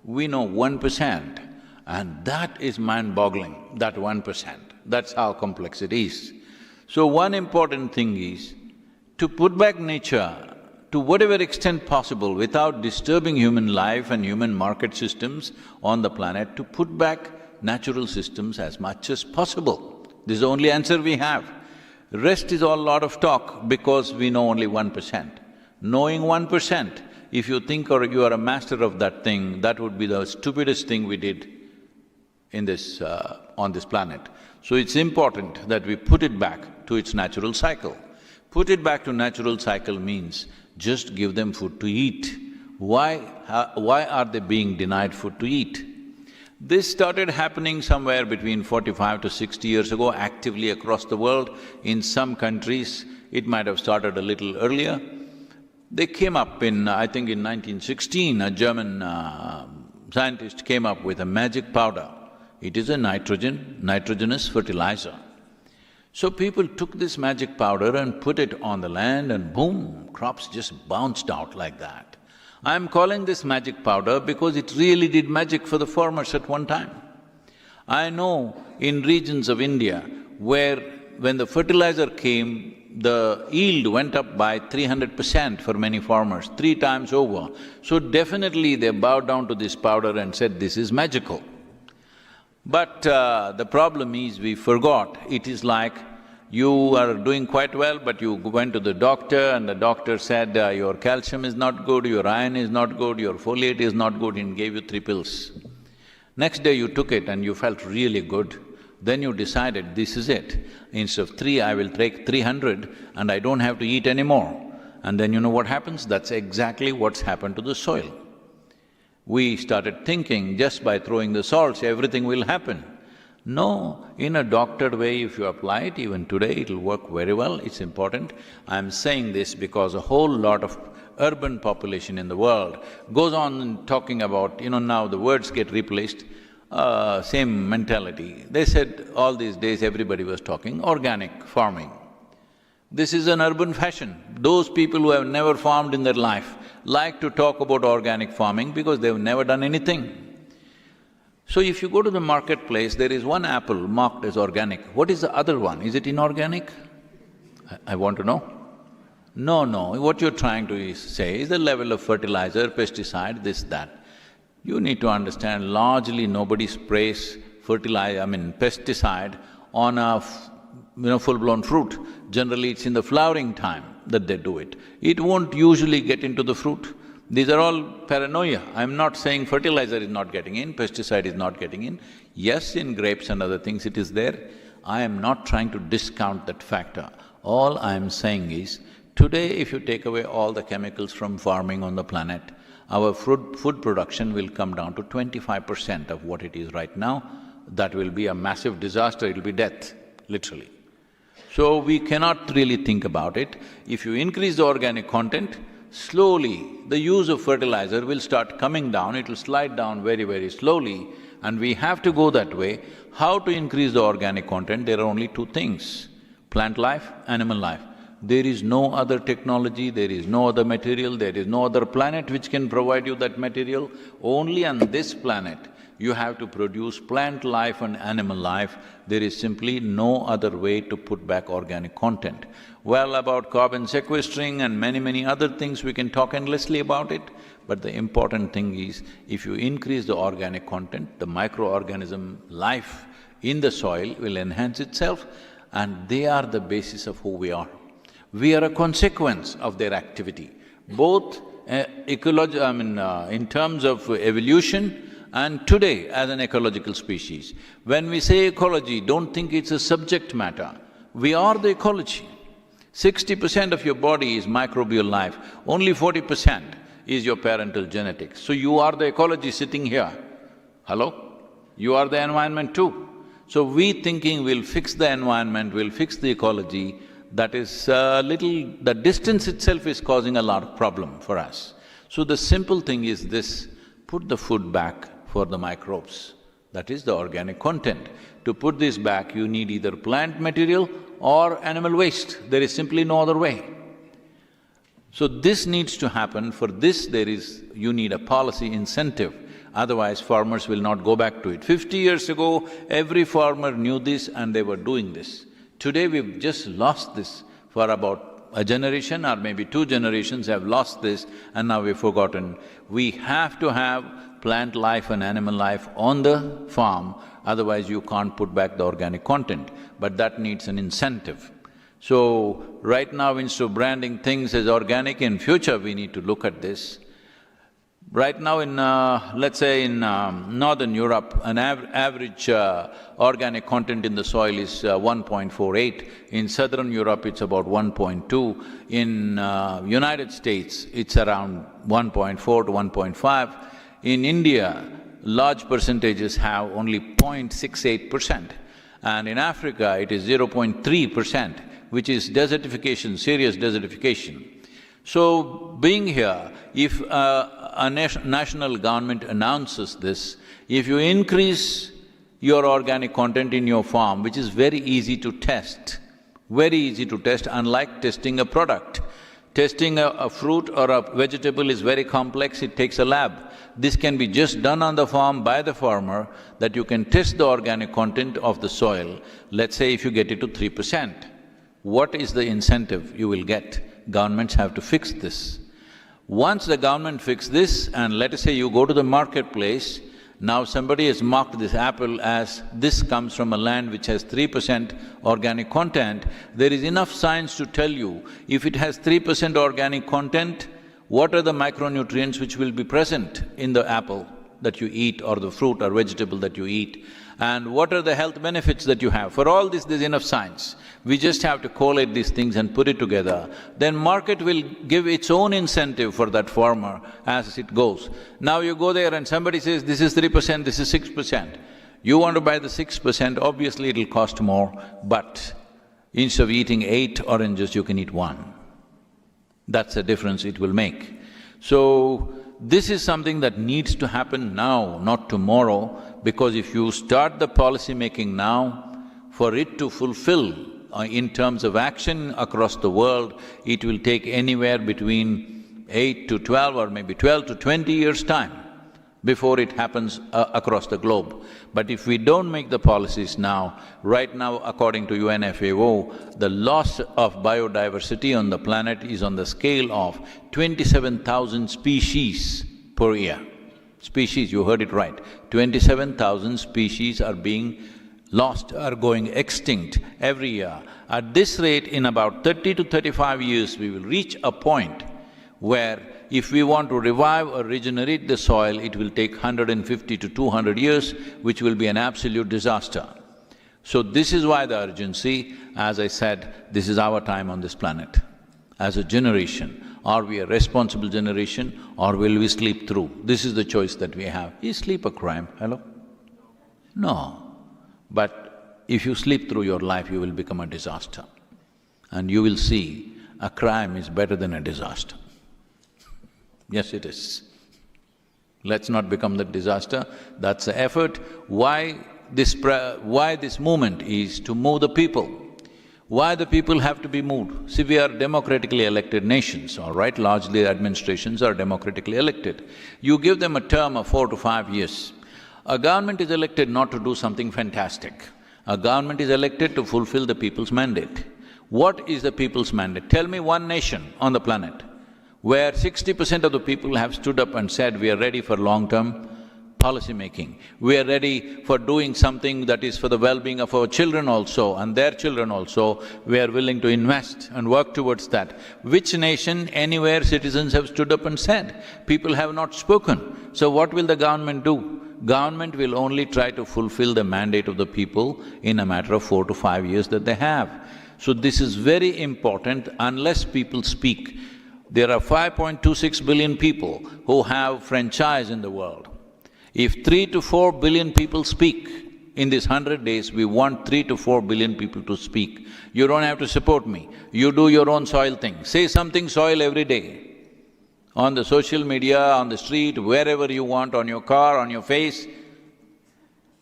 We know 1%, and that is mind-boggling, that 1%. That's how complex it is. So one important thing is to put back nature to whatever extent possible without disturbing human life and human market systems on the planet, to put back natural systems as much as possible. This is the only answer we have. Rest is all lot of talk because we know only 1%. Knowing 1%, if you think or you are a master of that thing, that would be the stupidest thing we did in this… on this planet. So it's important that we put it back to its natural cycle. Put it back to natural cycle means just give them food to eat. Why are they being denied food to eat? This started happening somewhere between 45 to 60 years ago, actively across the world. In some countries, it might have started a little earlier. They came up I think in 1916, a German scientist came up with a magic powder. It is a nitrogenous fertilizer. So people took this magic powder and put it on the land and boom, crops just bounced out like that. I'm calling this magic powder because it really did magic for the farmers at one time. I know in regions of India where when the fertilizer came, the yield went up by 300% for many farmers, 3 times over. So definitely they bowed down to this powder and said, this is magical. But the problem is we forgot. It is like you are doing quite well, but you went to the doctor and the doctor said, your calcium is not good, your iron is not good, your folate is not good, and gave you 3 pills. Next day you took it and you felt really good. Then you decided, this is it. Instead of 3, I will take 300 and I don't have to eat anymore. And then you know what happens? That's exactly what's happened to the soil. We started thinking just by throwing the salts, everything will happen. No, in a doctored way, if you apply it, even today, it'll work very well, it's important. I'm saying this because a whole lot of urban population in the world goes on talking about, now the words get replaced, same mentality. They said all these days everybody was talking organic farming. This is an urban fashion. Those people who have never farmed in their life like to talk about organic farming because they've never done anything. So if you go to the marketplace, there is one apple marked as organic. What is the other one? Is it inorganic? I want to know. No, what you're trying to say is the level of fertilizer, pesticide, this, that. You need to understand, largely nobody sprays pesticide on a full-blown fruit. Generally, it's in the flowering time that they do it. It won't usually get into the fruit. These are all paranoia. I'm not saying fertilizer is not getting in, pesticide is not getting in. Yes, in grapes and other things it is there. I am not trying to discount that factor. All I'm saying is, today if you take away all the chemicals from farming on the planet, our food production will come down to 25% of what it is right now. That will be a massive disaster, it'll be death, literally. So we cannot really think about it. If you increase the organic content, slowly the use of fertilizer will start coming down, it'll slide down very, very slowly, and we have to go that way. How to increase the organic content? There are only two things: plant life, animal life. There is no other technology, there is no other material, there is no other planet which can provide you that material. Only on this planet you have to produce plant life and animal life. There is simply no other way to put back organic content. Well, about carbon sequestering and many other things, we can talk endlessly about it, but the important thing is, if you increase the organic content, the microorganism life in the soil will enhance itself, and they are the basis of who we are. We are a consequence of their activity, both in terms of evolution and today as an ecological species. When we say ecology, don't think it's a subject matter. We are the ecology. 60% of your body is microbial life, only 40% is your parental genetics. So you are the ecology sitting here. Hello? You are the environment too. So we thinking we'll fix the environment, we'll fix the ecology, that is the distance itself is causing a lot of problem for us. So the simple thing is this: put the food back for the microbes. That is the organic content. To put this back, you need either plant material or animal waste. There is simply no other way. So this needs to happen. For this, you need a policy incentive. Otherwise, farmers will not go back to it. 50 years ago, every farmer knew this and they were doing this. Today, we've just lost this. For about a generation or maybe 2 generations have lost this, and now we've forgotten. We have to have plant life and animal life on the farm, otherwise you can't put back the organic content, but that needs an incentive. So, right now instead of branding things as organic, in future we need to look at this. Right now in, let's say in Northern Europe, an average organic content in the soil is 1.48. In Southern Europe, it's about 1.2. In United States, it's around 1.4 to 1.5. In India, large percentages have only 0.68%. And in Africa, it is 0.3%, which is desertification, serious desertification. So, being here, if a national government announces this, if you increase your organic content in your farm, which is very easy to test, unlike testing a product. Testing a fruit or a vegetable is very complex, it takes a lab. This can be just done on the farm by the farmer, that you can test the organic content of the soil. Let's say if you get it to 3%, what is the incentive you will get? Governments have to fix this. Once the government fix this, and let us say you go to the marketplace, now somebody has marked this apple as this comes from a land which has 3% organic content, there is enough science to tell you, if it has 3% organic content, what are the micronutrients which will be present in the apple that you eat or the fruit or vegetable that you eat, and what are the health benefits that you have. For all this, there's enough science. We just have to collate these things and put it together. Then market will give its own incentive for that farmer as it goes. Now you go there and somebody says, this is 3%, this is 6%. You want to buy the 6%, obviously it'll cost more, but instead of eating 8 oranges, you can eat 1. That's the difference it will make. So, this is something that needs to happen now, not tomorrow, because if you start the policy making now, for it to fulfill in terms of action across the world, it will take anywhere between 8 to 12 or maybe 12 to 20 years' time before it happens across the globe. But if we don't make the policies now, right now according to UNFAO, the loss of biodiversity on the planet is on the scale of 27,000 species per year. Species, you heard it right, 27,000 species are being lost, are going extinct every year. At this rate, in about 30 to 35 years, we will reach a point where if we want to revive or regenerate the soil, it will take 150 to 200 years, which will be an absolute disaster. So this is why the urgency, as I said, this is our time on this planet. As a generation, are we a responsible generation or will we sleep through? This is the choice that we have. Is sleep a crime? Hello? No. But if you sleep through your life, you will become a disaster. And you will see a crime is better than a disaster. Yes, it is. Let's not become the disaster, that's the effort. Why this movement is to move the people. Why the people have to be moved? See, we are democratically elected nations, all right? Largely administrations are democratically elected. You give them a term of 4 to 5 years. A government is elected not to do something fantastic. A government is elected to fulfill the people's mandate. What is the people's mandate? Tell me one nation on the planet where 60% of the people have stood up and said, we are ready for long-term policy making. We are ready for doing something that is for the well-being of our children also and their children also. We are willing to invest and work towards that. Which nation, anywhere citizens have stood up and said? People have not spoken. So what will the government do? Government will only try to fulfill the mandate of the people in a matter of 4 to 5 years that they have. So this is very important. Unless people speak, there are 5.26 billion people who have franchise in the world. If 3 to 4 billion people speak, in these 100 days, we want 3 to 4 billion people to speak. You don't have to support me, you do your own soil thing. Say something soil every day. On the social media, on the street, wherever you want, on your car, on your face,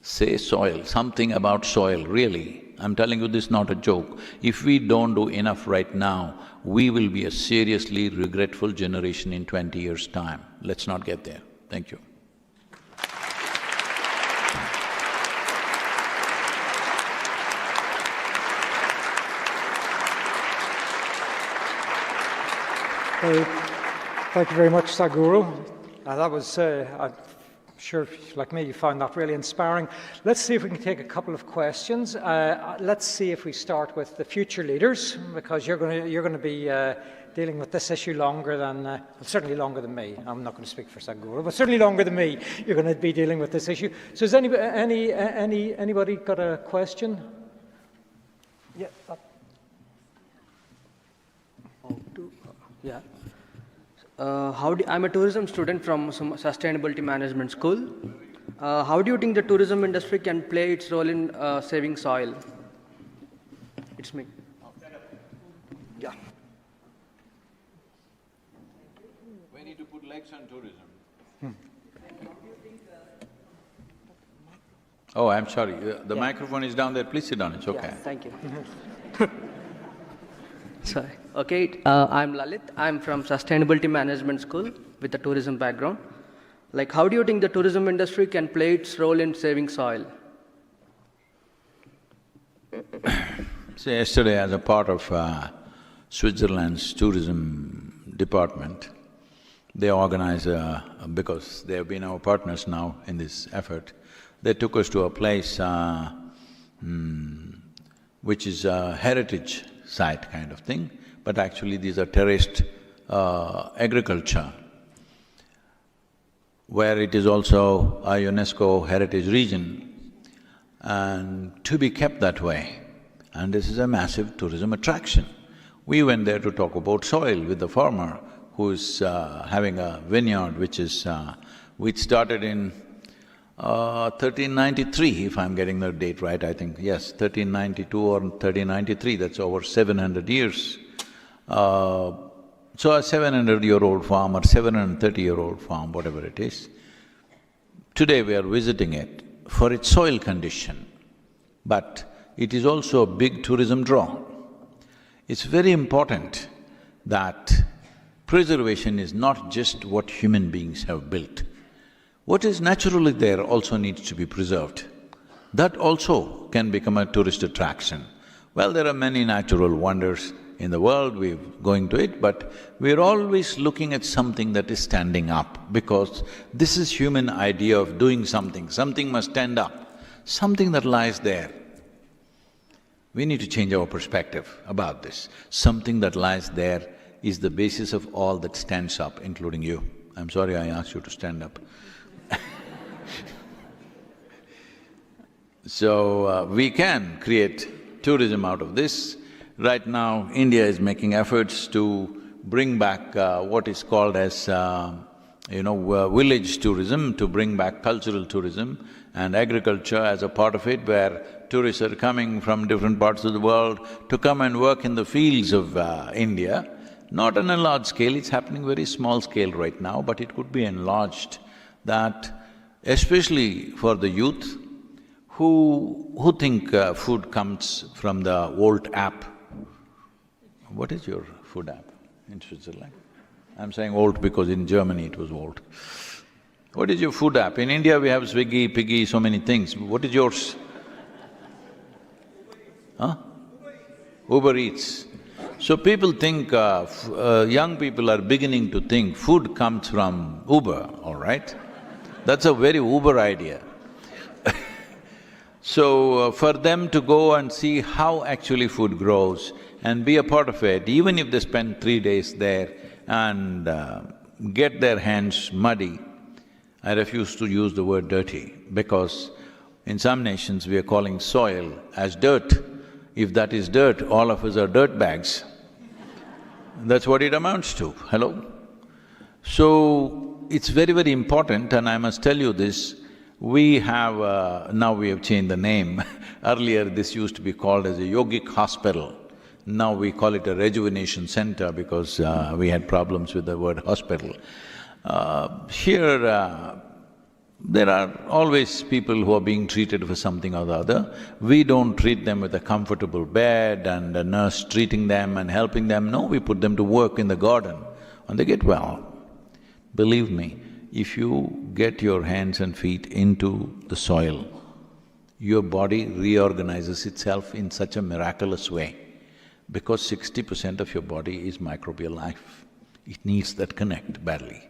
say soil, something about soil, really. I'm telling you this, not a joke. If we don't do enough right now, we will be a seriously regretful generation in 20 years' time. Let's not get there. Thank you. Thank you very much, Sadhguru. That was, I'm sure, like me, you found that really inspiring. Let's see if we can take a couple of questions. Let's see if we start with the future leaders, because you're going to be dealing with this issue longer than, certainly longer than me. I'm not going to speak for Sadhguru, but certainly longer than me. You're going to be dealing with this issue. So has anybody got a question? Yeah. Yeah. I'm a tourism student from some sustainability management school. How do you think the tourism industry can play its role in saving soil? It's me. Yeah. We need to put legs on tourism. Oh, I'm sorry, the microphone is down there, please sit down, it's okay. Yeah, thank you. Sorry. Okay, I'm Lalit. I'm from Sustainability Management School with a tourism background. Like, how do you think the tourism industry can play its role in saving soil? See, yesterday as a part of Switzerland's tourism department, they organized because they have been our partners now in this effort, they took us to a place which is a heritage site kind of thing, but actually these are terraced agriculture, where it is also a UNESCO heritage region and to be kept that way. And this is a massive tourism attraction. We went there to talk about soil with the farmer who's having a vineyard which started in 1393, if I'm getting the date right, I think, yes, 1392 or 1393, that's over 700 years. So a 700-year-old farm or 730-year-old farm, whatever it is, today we are visiting it for its soil condition, but it is also a big tourism draw. It's very important that preservation is not just what human beings have built. What is naturally there also needs to be preserved. That also can become a tourist attraction. Well, there are many natural wonders in the world, we're going to it, but we're always looking at something that is standing up, because this is human idea of doing something, something must stand up, something that lies there. We need to change our perspective about this. Something that lies there is the basis of all that stands up, including you. I'm sorry I asked you to stand up. So, we can create tourism out of this. Right now, India is making efforts to bring back what is called as, village tourism, to bring back cultural tourism and agriculture as a part of it, where tourists are coming from different parts of the world to come and work in the fields of India. Not on a large scale, it's happening very small scale right now, but it could be enlarged, that especially for the youth who think food comes from the Volt app. What is your food app in Switzerland? I'm saying Volt because in Germany it was Volt. What is your food app? In India we have Swiggy, Piggy, so many things. What is yours? Huh? Uber Eats. So people think, young people are beginning to think food comes from Uber, all right? That's a very Uber idea. So, for them to go and see how actually food grows and be a part of it, even if they spend 3 days there and get their hands muddy, I refuse to use the word dirty, because in some nations we are calling soil as dirt. If that is dirt, all of us are dirt bags. That's what it amounts to, hello? So, it's very, very important, and I must tell you this, we have… now we have changed the name. Earlier this used to be called as a yogic hospital. Now we call it a rejuvenation center because we had problems with the word hospital. Here, there are always people who are being treated for something or the other. We don't treat them with a comfortable bed and a nurse treating them and helping them. No, we put them to work in the garden and they get well. Believe me, if you get your hands and feet into the soil, your body reorganizes itself in such a miraculous way, because 60% of your body is microbial life. It needs that connect badly.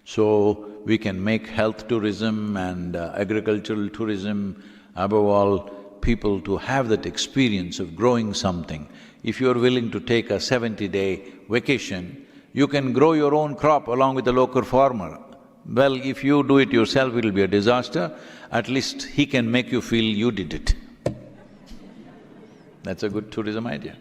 So, we can make health tourism and agricultural tourism, above all, people to have that experience of growing something. If you're willing to take a 70-day vacation, you can grow your own crop along with the local farmer. Well, if you do it yourself, it'll be a disaster. At least he can make you feel you did it. That's a good tourism idea.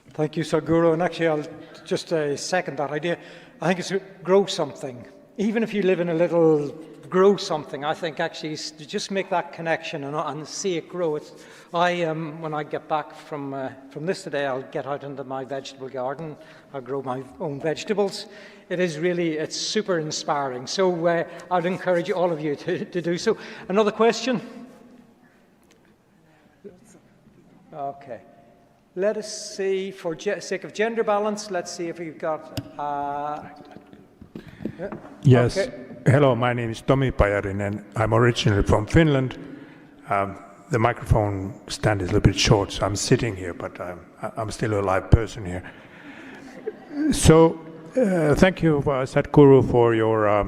Thank you, Sadhguru. And actually, I'll just second that idea. I think it's grow something. Even if you live in a little grow something, I think actually to just make that connection and see it grow. When I get back from this today, I'll get out into my vegetable garden. I'll grow my own vegetables. It's super inspiring. So I'd encourage all of you to do so. Another question? Okay. Let us see, for sake of gender balance, let's see if we've got… Yes. Okay. Hello, my name is Tomi Pajarinen. I'm originally from Finland. The microphone stand is a little bit short, so I'm sitting here, but I'm still a live person here. So, thank you, Sadhguru, for your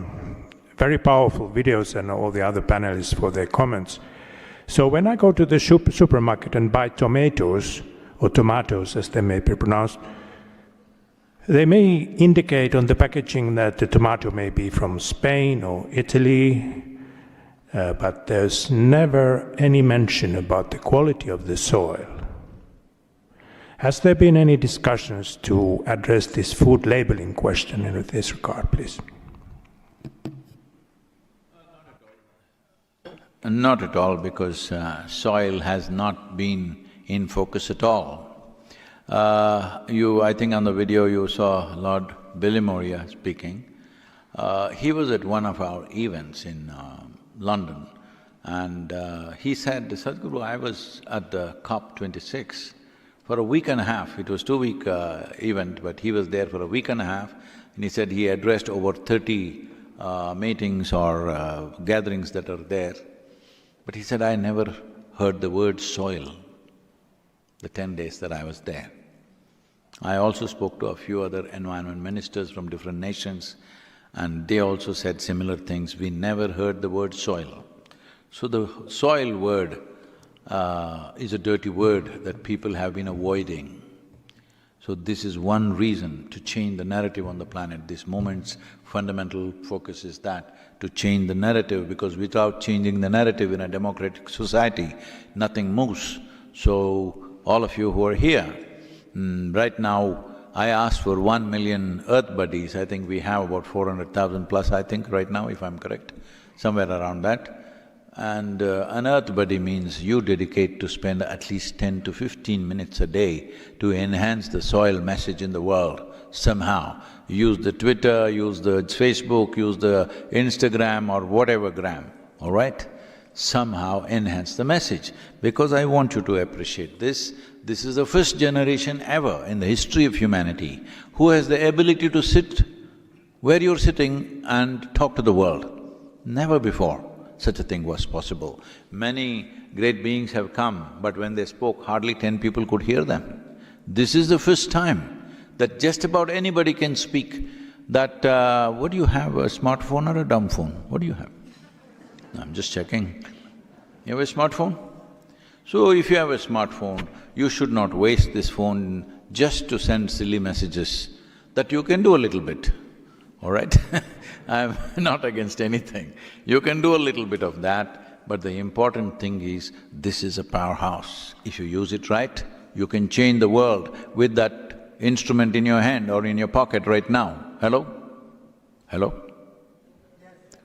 very powerful videos and all the other panelists for their comments. So when I go to the supermarket and buy tomatoes, or tomatoes as they may be pronounced, they may indicate on the packaging that the tomato may be from Spain or Italy, but there's never any mention about the quality of the soil. Has there been any discussions to address this food labeling question in this regard, please? Not at all, because soil has not been in focus at all. I think on the video you saw Lord Bilimoria speaking. He was at one of our events in London, and he said, Sadhguru, I was at the COP26 for a week and a half. It was 2-week event, but he was there for a week and a half, and he said he addressed over 30 meetings or gatherings that are there. But he said, I never heard the word soil the 10 days that I was there. I also spoke to a few other environment ministers from different nations, and they also said similar things. We never heard the word soil. So the soil word is a dirty word that people have been avoiding. So this is one reason to change the narrative on the planet. This movement's fundamental focus is that, to change the narrative, because without changing the narrative in a democratic society, nothing moves. So all of you who are here, right now I asked for 1 million Earth buddies. I think we have about 400,000 plus, I think, right now, if I'm correct, somewhere around that. And an Earth buddy means you dedicate to spend at least 10 to 15 minutes a day to enhance the soil message in the world somehow. Use the Twitter, use the Facebook, use the Instagram or whatever gram, all right? Somehow enhance the message, because I want you to appreciate this. This is the first generation ever in the history of humanity who has the ability to sit where you're sitting and talk to the world. Never before such a thing was possible. Many great beings have come, but when they spoke, hardly 10 people could hear them. This is the first time that just about anybody can speak. That… what do you have, a smartphone or a dumb phone? What do you have? I'm just checking. You have a smartphone? So if you have a smartphone, you should not waste this phone just to send silly messages. That you can do a little bit, all right? I'm not against anything. You can do a little bit of that, but the important thing is, this is a powerhouse. If you use it right, you can change the world with that instrument in your hand or in your pocket right now. Hello? Hello?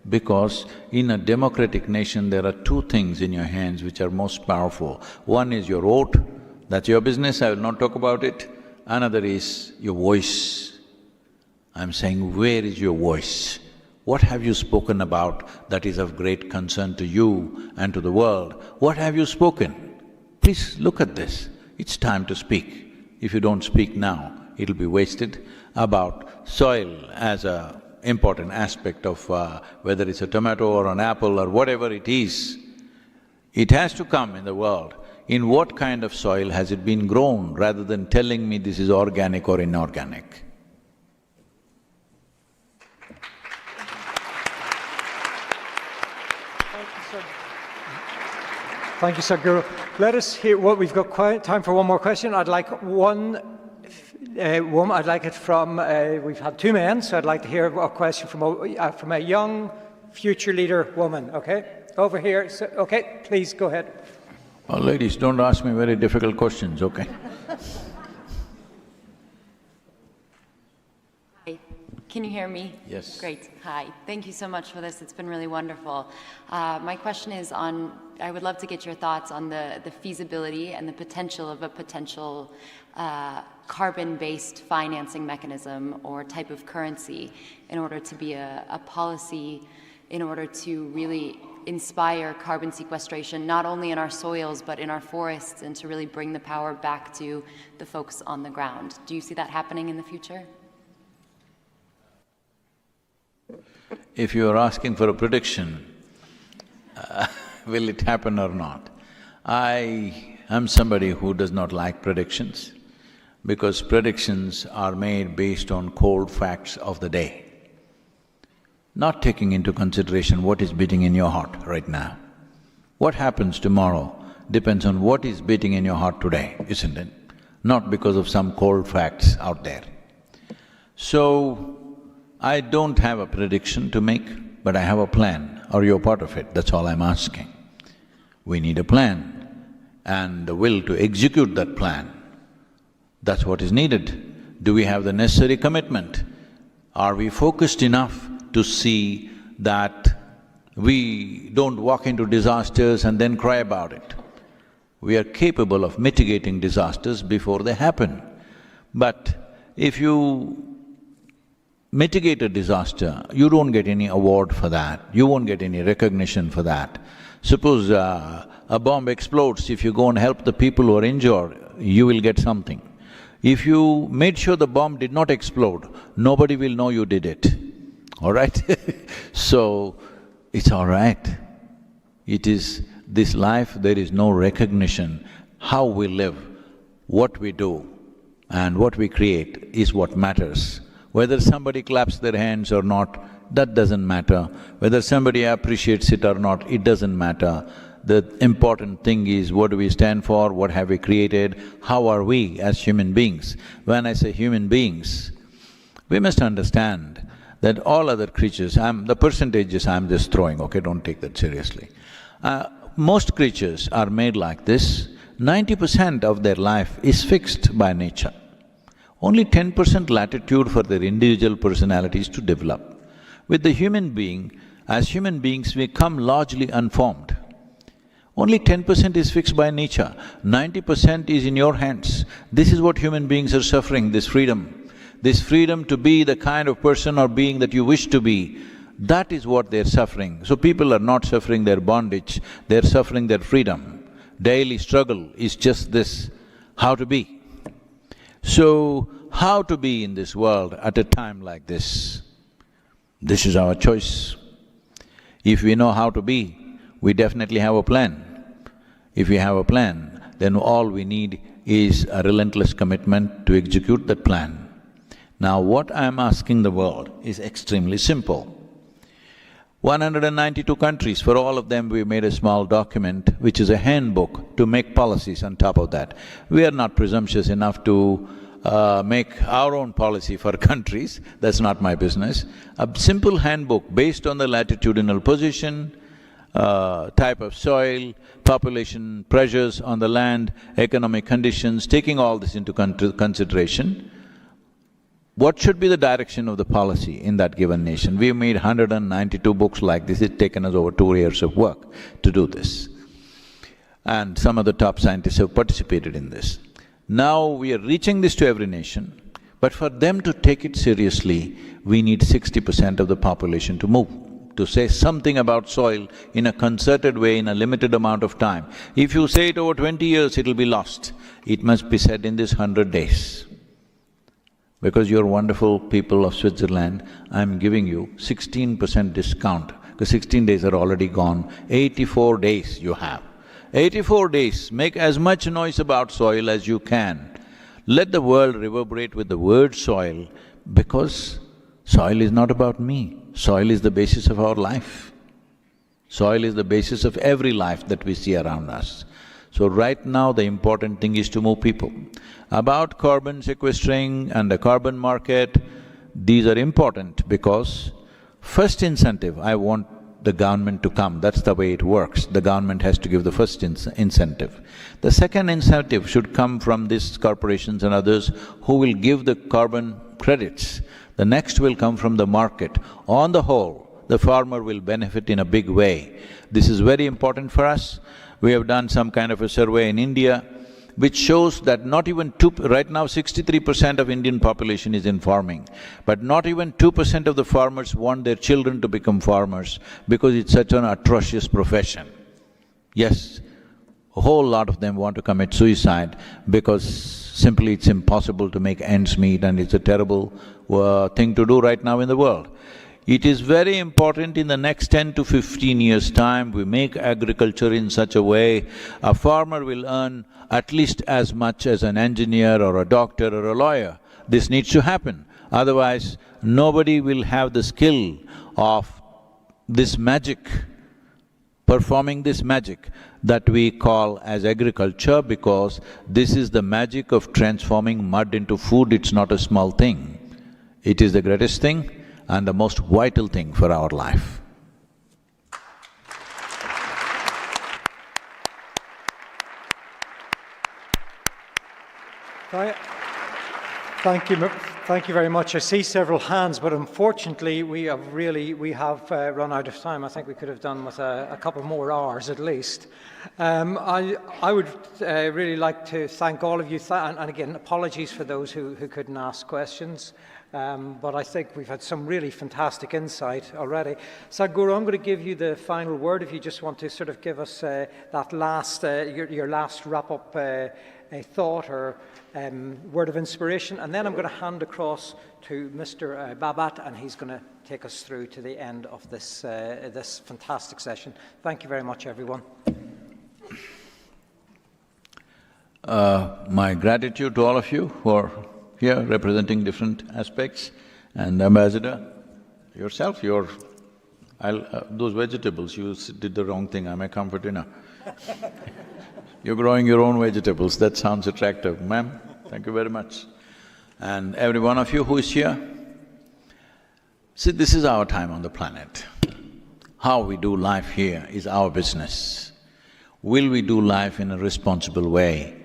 Because in a democratic nation, there are two things in your hands which are most powerful. One is your vote, that's your business, I will not talk about it. Another is your voice. I'm saying, where is your voice? What have you spoken about that is of great concern to you and to the world? What have you spoken? Please look at this. It's time to speak. If you don't speak now, it'll be wasted. About soil as a important aspect of whether it's a tomato or an apple or whatever it is, it has to come in the world. In what kind of soil has it been grown, rather than telling me this is organic or inorganic. Thank you, Sadhguru. Let us hear what… we've got time for one more question. I'd like one woman, I'd like it from… we've had two men, so I'd like to hear a question from a young future leader woman, okay? Over here, so, okay, please go ahead. Well, ladies, don't ask me very difficult questions, okay? Can you hear me? Yes. Great. Hi. Thank you so much for this. It's been really wonderful. My question is on… I would love to get your thoughts on the feasibility and the potential of a potential carbon-based financing mechanism or type of currency in order to be a policy in order to really inspire carbon sequestration, not only in our soils, but in our forests, and to really bring the power back to the folks on the ground. Do you see that happening in the future? If you are asking for a prediction, will it happen or not? I am somebody who does not like predictions, because predictions are made based on cold facts of the day, not taking into consideration what is beating in your heart right now. What happens tomorrow depends on what is beating in your heart today, isn't it? Not because of some cold facts out there. So, I don't have a prediction to make, but I have a plan. Are you a part of it? That's all I'm asking. We need a plan and the will to execute that plan. That's what is needed. Do we have the necessary commitment? Are we focused enough to see that we don't walk into disasters and then cry about it? We are capable of mitigating disasters before they happen. But if you mitigate a disaster, you don't get any award for that, you won't get any recognition for that. Suppose a bomb explodes, if you go and help the people who are injured, you will get something. If you made sure the bomb did not explode, nobody will know you did it, all right? So, it's all right. It is this life, there is no recognition. How we live, what we do and what we create is what matters. Whether somebody claps their hands or not, that doesn't matter. Whether somebody appreciates it or not, it doesn't matter. The important thing is, what do we stand for, what have we created, how are we as human beings? When I say human beings, we must understand that all other creatures, the percentages I'm just throwing, okay, don't take that seriously. Most creatures are made like this. 90% of their life is fixed by nature. Only 10% latitude for their individual personalities to develop. With the human being, as human beings, we come largely unformed. Only 10% is fixed by nature, 90% is in your hands. This is what human beings are suffering, this freedom. This freedom to be the kind of person or being that you wish to be, that is what they're suffering. So people are not suffering their bondage, they're suffering their freedom. Daily struggle is just this, how to be. So, how to be in this world at a time like this? This is our choice. If we know how to be, we definitely have a plan. If we have a plan, then all we need is a relentless commitment to execute that plan. Now, what I'm asking the world is extremely simple. 192 countries, for all of them we made a small document which is a handbook to make policies on top of that. We are not presumptuous enough to make our own policy for countries, that's not my business. A simple handbook based on the latitudinal position, type of soil, population pressures on the land, economic conditions, taking all this into consideration. What should be the direction of the policy in that given nation? We've made 192 books like this, it's taken us over 2 years of work to do this. And some of the top scientists have participated in this. Now we are reaching this to every nation, but for them to take it seriously, we need 60% of the population to move, to say something about soil in a concerted way in a limited amount of time. If you say it over 20 years, it'll be lost. It must be said in this 100 days. Because you're wonderful people of Switzerland, I'm giving you 16% discount, because 16 days are already gone, 84 days you have. 84 days, make as much noise about soil as you can. Let the world reverberate with the word soil, because soil is not about me, soil is the basis of our life. Soil is the basis of every life that we see around us. So right now the important thing is to move people. About carbon sequestering and the carbon market, these are important because first incentive, I want the government to come, that's the way it works. The government has to give the first incentive. The second incentive should come from these corporations and others who will give the carbon credits. The next will come from the market. On the whole, the farmer will benefit in a big way. This is very important for us. We have done some kind of a survey in India which shows that not even right now 63% of Indian population is in farming, but not even 2% of the farmers want their children to become farmers because it's such an atrocious profession. Yes, a whole lot of them want to commit suicide because simply it's impossible to make ends meet and it's a terrible thing to do right now in the world. It is very important in the next 10 to 15 years' time, we make agriculture in such a way, a farmer will earn at least as much as an engineer or a doctor or a lawyer. This needs to happen, otherwise nobody will have the skill of this magic, performing this magic that we call as agriculture, because this is the magic of transforming mud into food, it's not a small thing. It is the greatest thing and the most vital thing for our life. Thank you very much. I see several hands, but unfortunately we have run out of time. I think we could have done with a couple more hours at least. I would really like to thank all of you, and again, apologies for those who couldn't ask questions. But I think we've had some really fantastic insight already. Sadhguru, I'm going to give you the final word if you just want to sort of give us that last, your last wrap-up thought or word of inspiration, and then I'm going to hand across to Mr. Babat, and he's going to take us through to the end of this, this fantastic session. Thank you very much, everyone. My gratitude to all of you who are here representing different aspects, and Ambassador, yourself, you're those vegetables, you did the wrong thing, I may come for dinner. You're growing your own vegetables, that sounds attractive. Ma'am, thank you very much. And every one of you who is here, see, this is our time on the planet. How we do life here is our business. Will we do life in a responsible way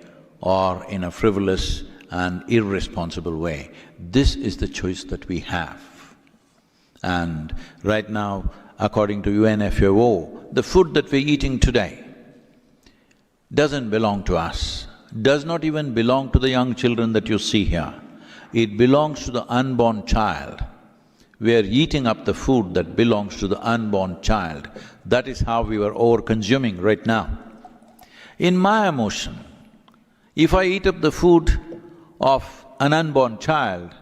or in a frivolous and irresponsible way? This is the choice that we have. And right now, according to UNFAO, the food that we're eating today doesn't belong to us, does not even belong to the young children that you see here. It belongs to the unborn child. We are eating up the food that belongs to the unborn child. That is how we are over-consuming right now. In my emotion, if I eat up the food of an unborn child,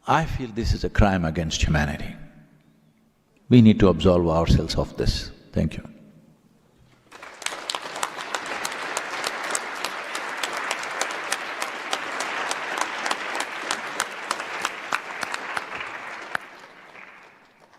I feel this is a crime against humanity. We need to absolve ourselves of this. Thank you.